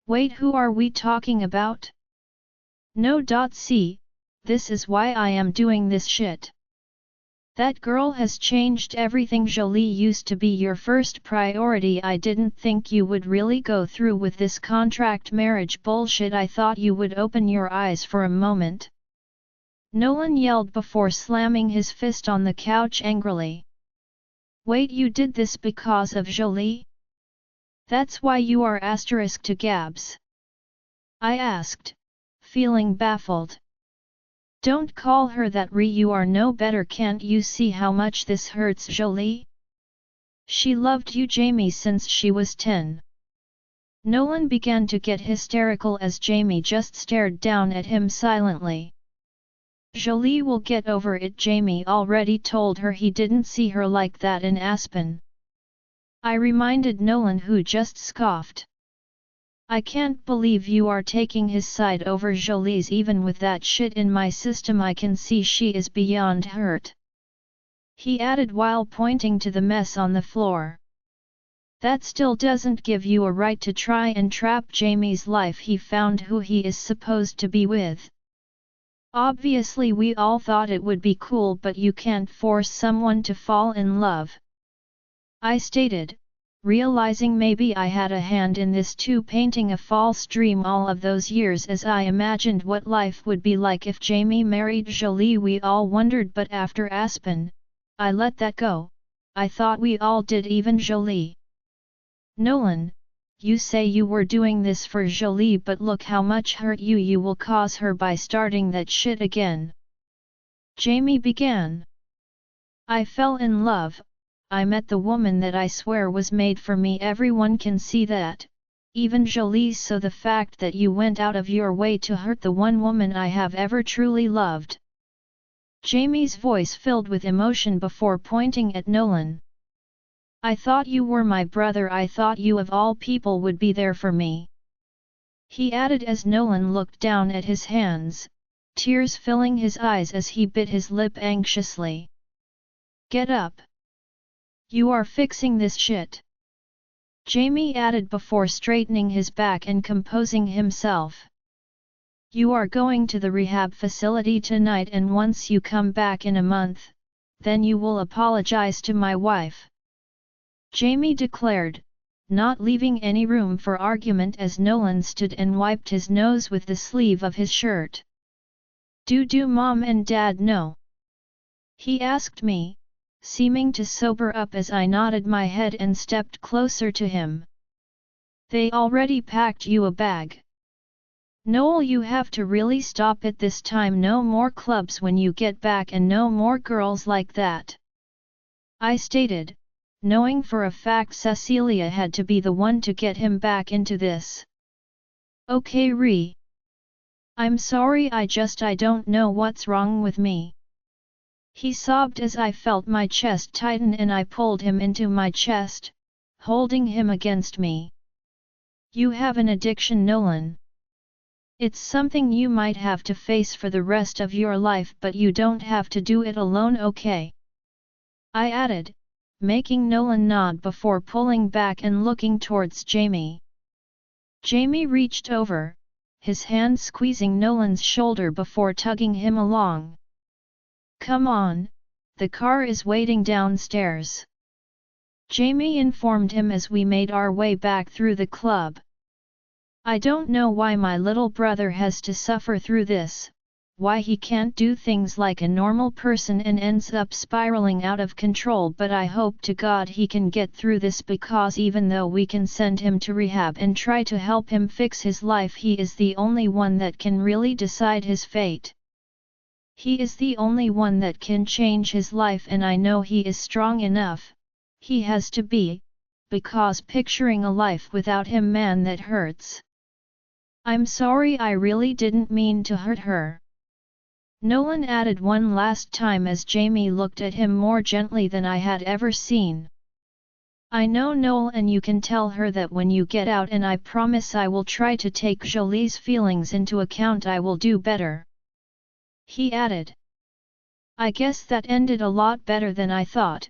Wait, who are we talking about? No. See, this is why I am doing this shit. That girl has changed everything. Jolie used to be your first priority. I didn't think you would really go through with this contract marriage bullshit. I thought you would open your eyes for a moment. Nolan yelled before slamming his fist on the couch angrily. Wait, you did this because of Jolie? That's why you are asterisk to Gabs? I asked, feeling baffled. Don't call her that, you are no better. Can't you see how much this hurts Jolie? She loved you, Jaime, since she was 10. Nolan began to get hysterical as Jaime just stared down at him silently. Jolie will get over it. Jaime already told her he didn't see her like that in Aspen. I reminded Nolan, who just scoffed. I can't believe you are taking his side over Jolie's. Even with that shit in my system, I can see she is beyond hurt. He added while pointing to the mess on the floor. That still doesn't give you a right to try and trap Jaime's life. He found who he is supposed to be with. Obviously we all thought it would be cool, but you can't force someone to fall in love. I stated, realizing maybe I had a hand in this too, painting a false dream all of those years as I imagined what life would be like if Jaime married Jolie. We all wondered, but after Aspen, I let that go. I thought we all did, even Jolie. Nolan, you say you were doing this for Jolie, but look how much hurt you will cause her by starting that shit again. Jaime began. I fell in love. I met the woman that I swear was made for me. Everyone can see that, even Jolie. So the fact that you went out of your way to hurt the one woman I have ever truly loved. Jaime's voice filled with emotion before pointing at Nolan. I thought you were my brother. I thought you of all people would be there for me. He added as Nolan looked down at his hands, tears filling his eyes as he bit his lip anxiously. Get up. You are fixing this shit. Jaime added before straightening his back and composing himself. You are going to the rehab facility tonight, and once you come back in a month, then you will apologize to my wife. Jaime declared, not leaving any room for argument as Nolan stood and wiped his nose with the sleeve of his shirt. Do Mom and Dad know? He asked me, seeming to sober up as I nodded my head and stepped closer to him. They already packed you a bag. Noel, you have to really stop it this time. No more clubs when you get back, and no more girls like that. I stated, knowing for a fact Cecelia had to be the one to get him back into this. Okay, I'm sorry, I don't know what's wrong with me. He sobbed as I felt my chest tighten and I pulled him into my chest, holding him against me. You have an addiction, Nolan. It's something you might have to face for the rest of your life, but you don't have to do it alone, okay? I added, making Nolan nod before pulling back and looking towards Jaime. Jaime reached over, his hand squeezing Nolan's shoulder before tugging him along. Come on, the car is waiting downstairs. Jaime informed him as we made our way back through the club. I don't know why my little brother has to suffer through this, why he can't do things like a normal person and ends up spiraling out of control, but I hope to God he can get through this, because even though we can send him to rehab and try to help him fix his life, he is the only one that can really decide his fate. He is the only one that can change his life, and I know he is strong enough. He has to be, because picturing a life without him, man, that hurts. I'm sorry, I really didn't mean to hurt her. Nolan added one last time as Jaime looked at him more gently than I had ever seen. I know, Noel, and you can tell her that when you get out, and I promise I will try to take Jolie's feelings into account. I will do better. He added. I guess that ended a lot better than I thought,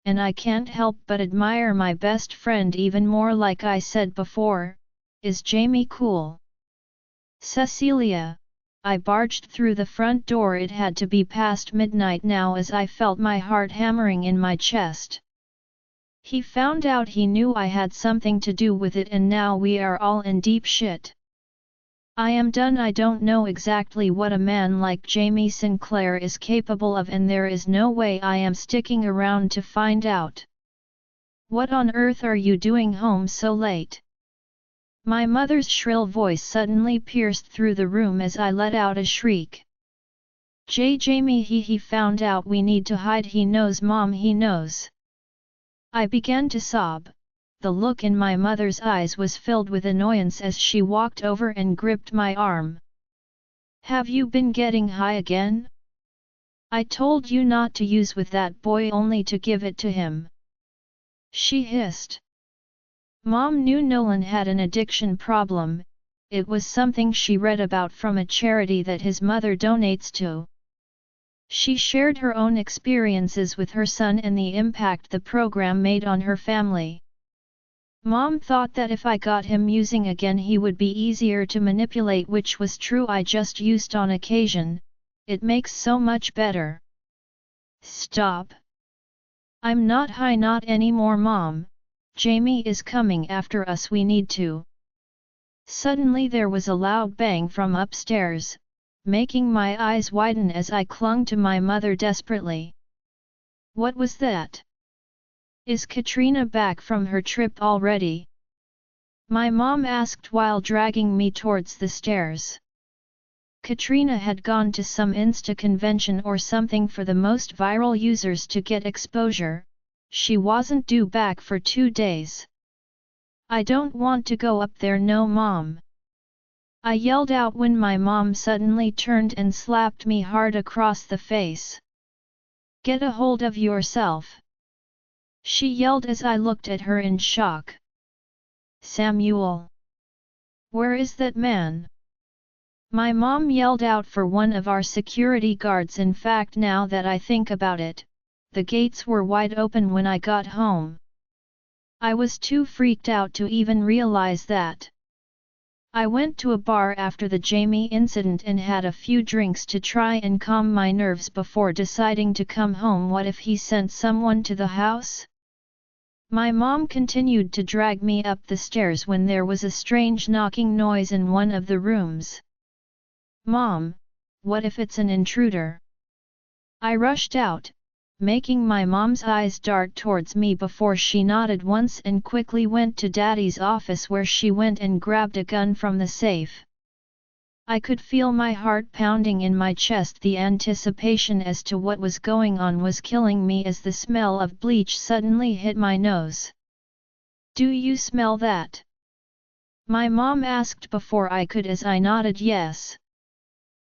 and I can't help but admire my best friend even more. Like I said before, is Jaime cool? Cecelia, I barged through the front door. It had to be past midnight now as I felt my heart hammering in my chest. He found out he knew I had something to do with it, and now we are all in deep shit. I am done. I don't know exactly what a man like Jaime Sinclair is capable of, and there is no way I am sticking around to find out. What on earth are you doing home so late? My mother's shrill voice suddenly pierced through the room as I let out a shriek. Jaime, he found out we need to hide. He knows, Mom, he knows. I began to sob. The look in my mother's eyes was filled with annoyance as she walked over and gripped my arm. Have you been getting high again? I told you not to use with that boy, only to give it to him. She hissed. Mom knew Nolan had an addiction problem. It was something she read about from a charity that his mother donates to. She shared her own experiences with her son and the impact the program made on her family. Mom thought that if I got him using again he would be easier to manipulate, which was true. I just used on occasion. It makes so much better. Stop. I'm not high, not anymore, Mom. Jaime is coming after us, we need to. Suddenly there was a loud bang from upstairs, making my eyes widen as I clung to my mother desperately. What was that? Is Katrina back from her trip already? My mom asked while dragging me towards the stairs. Katrina had gone to some Insta convention or something for the most viral users to get exposure. She wasn't due back for 2 days. I don't want to go up there, no, Mom. I yelled out when my mom suddenly turned and slapped me hard across the face. Get a hold of yourself. She yelled as I looked at her in shock. Samuel. Where is that man? My mom yelled out for one of our security guards. In fact, now that I think about it, the gates were wide open when I got home. I was too freaked out to even realize that. I went to a bar after the Jaime incident and had a few drinks to try and calm my nerves before deciding to come home. What if he sent someone to the house? My mom continued to drag me up the stairs when there was a strange knocking noise in one of the rooms. Mom, what if it's an intruder? I rushed out, making my mom's eyes dart towards me before she nodded once and quickly went to Daddy's office, where she went and grabbed a gun from the safe. I could feel my heart pounding in my chest. The anticipation as to what was going on was killing me as the smell of bleach suddenly hit my nose. Do you smell that? My mom asked before I could, as I nodded yes.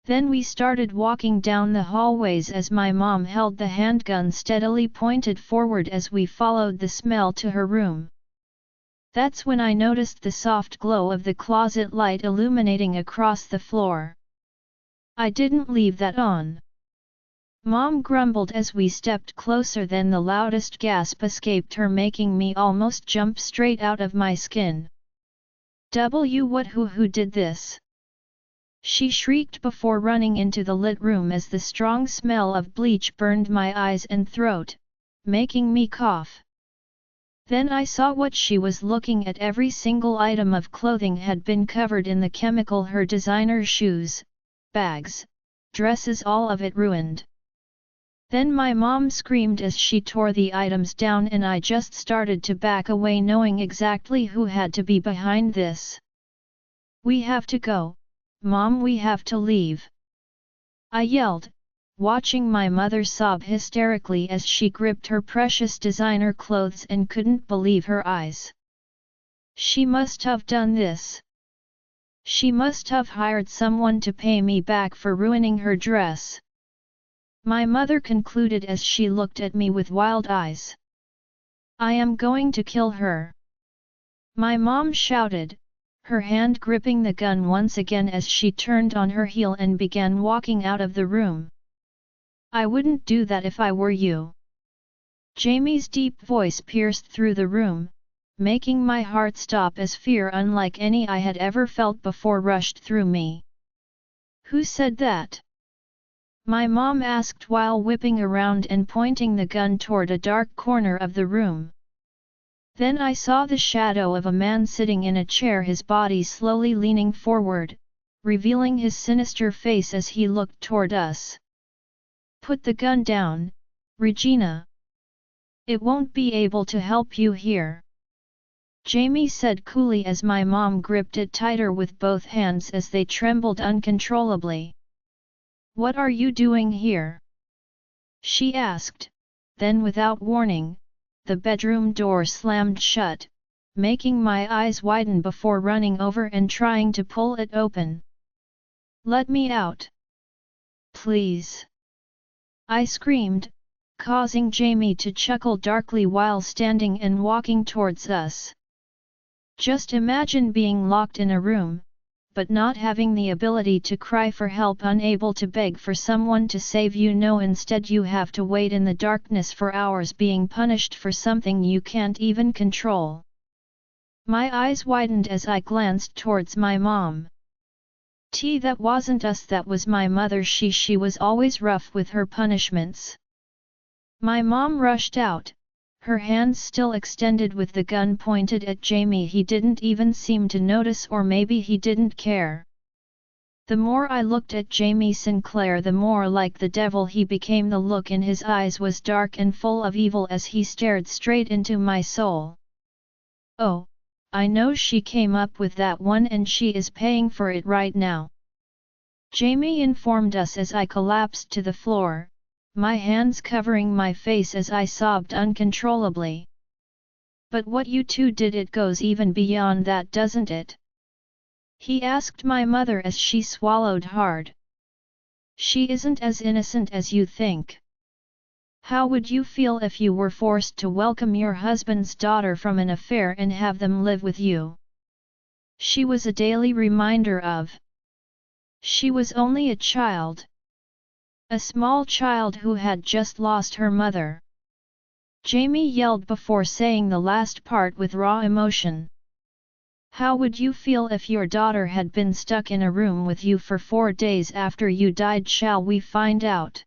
Then we started walking down the hallways as my mom held the handgun steadily pointed forward as we followed the smell to her room. That's when I noticed the soft glow of the closet light illuminating across the floor. I didn't leave that on. Mom grumbled as we stepped closer, then the loudest gasp escaped her, making me almost jump straight out of my skin. What, who did this? She shrieked before running into the lit room as the strong smell of bleach burned my eyes and throat, making me cough. Then I saw what she was looking at. Every single item of clothing had been covered in the chemical. Her designer shoes, bags, dresses, all of it ruined. Then my mom screamed as she tore the items down, and I just started to back away, knowing exactly who had to be behind this. We have to go, Mom, we have to leave. I yelled, watching my mother sob hysterically as she gripped her precious designer clothes and couldn't believe her eyes. She must have done this. She must have hired someone to pay me back for ruining her dress. My mother concluded as she looked at me with wild eyes. I am going to kill her. My mom shouted, her hand gripping the gun once again as she turned on her heel and began walking out of the room. I wouldn't do that if I were you. Jaime's deep voice pierced through the room, making my heart stop as fear unlike any I had ever felt before rushed through me. Who said that? My mom asked while whipping around and pointing the gun toward a dark corner of the room. Then I saw the shadow of a man sitting in a chair, his body slowly leaning forward, revealing his sinister face as he looked toward us. Put the gun down, Regina. It won't be able to help you here. Jaime said coolly as my mom gripped it tighter with both hands as they trembled uncontrollably. What are you doing here? She asked, then without warning, the bedroom door slammed shut, making my eyes widen before running over and trying to pull it open. Let me out. Please. I screamed, causing Jaime to chuckle darkly while standing and walking towards us. Just imagine being locked in a room, but not having the ability to cry for help, unable to beg for someone to save you. No, instead you have to wait in the darkness for hours being punished for something you can't even control. My eyes widened as I glanced towards my mom. That wasn't us, that was my mother. She was always rough with her punishments. My mom rushed out, her hands still extended with the gun pointed at Jaime. He didn't even seem to notice, or maybe he didn't care. The more I looked at Jaime Sinclair, the more like the devil he became. The look in his eyes was dark and full of evil as he stared straight into my soul. Oh, I know she came up with that one and she is paying for it right now. Jaime informed us as I collapsed to the floor, my hands covering my face as I sobbed uncontrollably. But what you two did, it goes even beyond that, doesn't it? He asked my mother as she swallowed hard. She isn't as innocent as you think. How would you feel if you were forced to welcome your husband's daughter from an affair and have them live with you? She was a daily reminder of. She was only a child. A small child who had just lost her mother. Jaime yelled before saying the last part with raw emotion. How would you feel if your daughter had been stuck in a room with you for 4 days after you died? Shall we find out?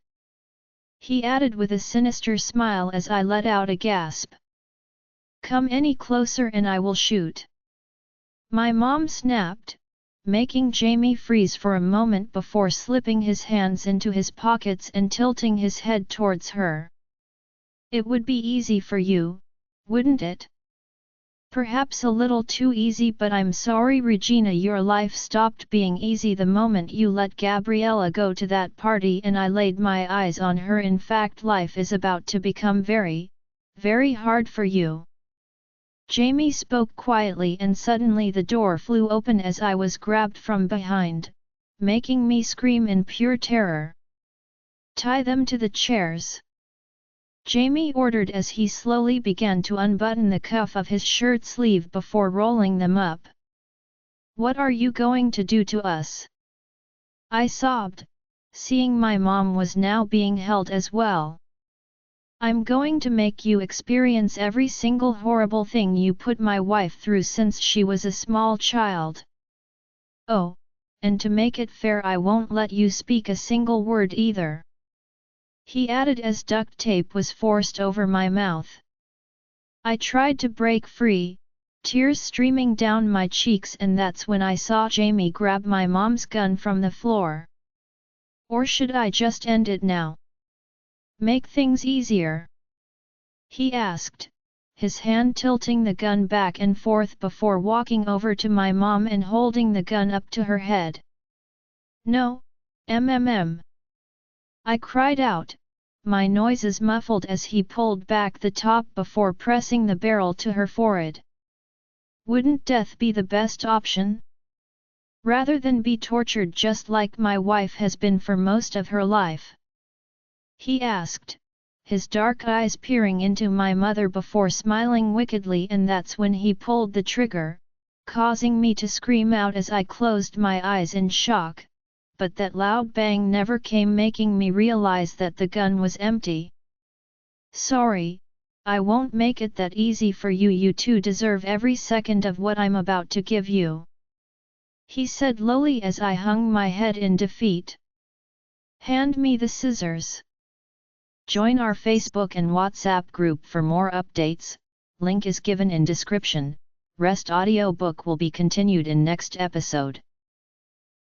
He added with a sinister smile as I let out a gasp. Come any closer and I will shoot. My mom snapped, making Jaime freeze for a moment before slipping his hands into his pockets and tilting his head towards her. It would be easy for you, wouldn't it? Perhaps a little too easy, but I'm sorry Regina, your life stopped being easy the moment you let Gabriella go to that party and I laid my eyes on her. In fact, life is about to become very, very hard for you. Jaime spoke quietly and suddenly the door flew open as I was grabbed from behind, making me scream in pure terror. Tie them to the chairs. Jaime ordered as he slowly began to unbutton the cuff of his shirt sleeve before rolling them up. What are you going to do to us? I sobbed, seeing my mom was now being held as well. I'm going to make you experience every single horrible thing you put my wife through since she was a small child. Oh, and to make it fair, I won't let you speak a single word either. He added as duct tape was forced over my mouth. I tried to break free, tears streaming down my cheeks, and that's when I saw Jaime grab my mom's gun from the floor. Or should I just end it now? Make things easier? He asked, his hand tilting the gun back and forth before walking over to my mom and holding the gun up to her head. No, I cried out, my noises muffled as he pulled back the top before pressing the barrel to her forehead. Wouldn't death be the best option? rather than be tortured just like my wife has been for most of her life?" he asked, his dark eyes peering into my mother before smiling wickedly, and that's when he pulled the trigger, causing me to scream out as I closed my eyes in shock, but that loud bang never came, making me realize that the gun was empty. "Sorry, I won't make it that easy for you. You two deserve every second of what I'm about to give you," he said lowly as I hung my head in defeat. "Hand me the scissors." Join our Facebook and WhatsApp group for more updates, link is given in description. Rest audiobook will be continued in next episode.